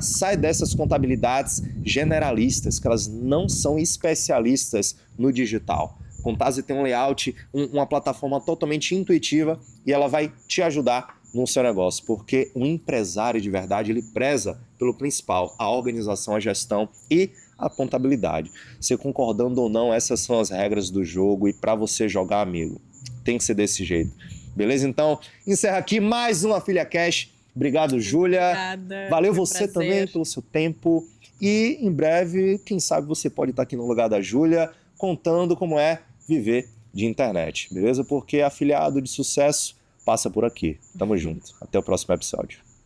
Speaker 1: sai dessas contabilidades generalistas, que elas não são especialistas no digital. Contase tem um layout, uma plataforma totalmente intuitiva e ela vai te ajudar no seu negócio, porque um empresário de verdade, ele preza pelo principal, a organização, a gestão e a contabilidade. Você concordando ou não, essas são as regras do jogo e para você jogar, amigo, tem que ser desse jeito. Beleza? Então, encerra aqui mais uma Filha Cash. Obrigado, Júlia.
Speaker 2: Obrigada.
Speaker 1: Valeu
Speaker 2: Foi um
Speaker 1: você
Speaker 2: prazer.
Speaker 1: também pelo seu tempo. E em breve, quem sabe você pode estar aqui no lugar da Júlia, contando como é viver de internet, beleza? Porque afiliado de sucesso passa por aqui. Tamo junto. Até o próximo episódio.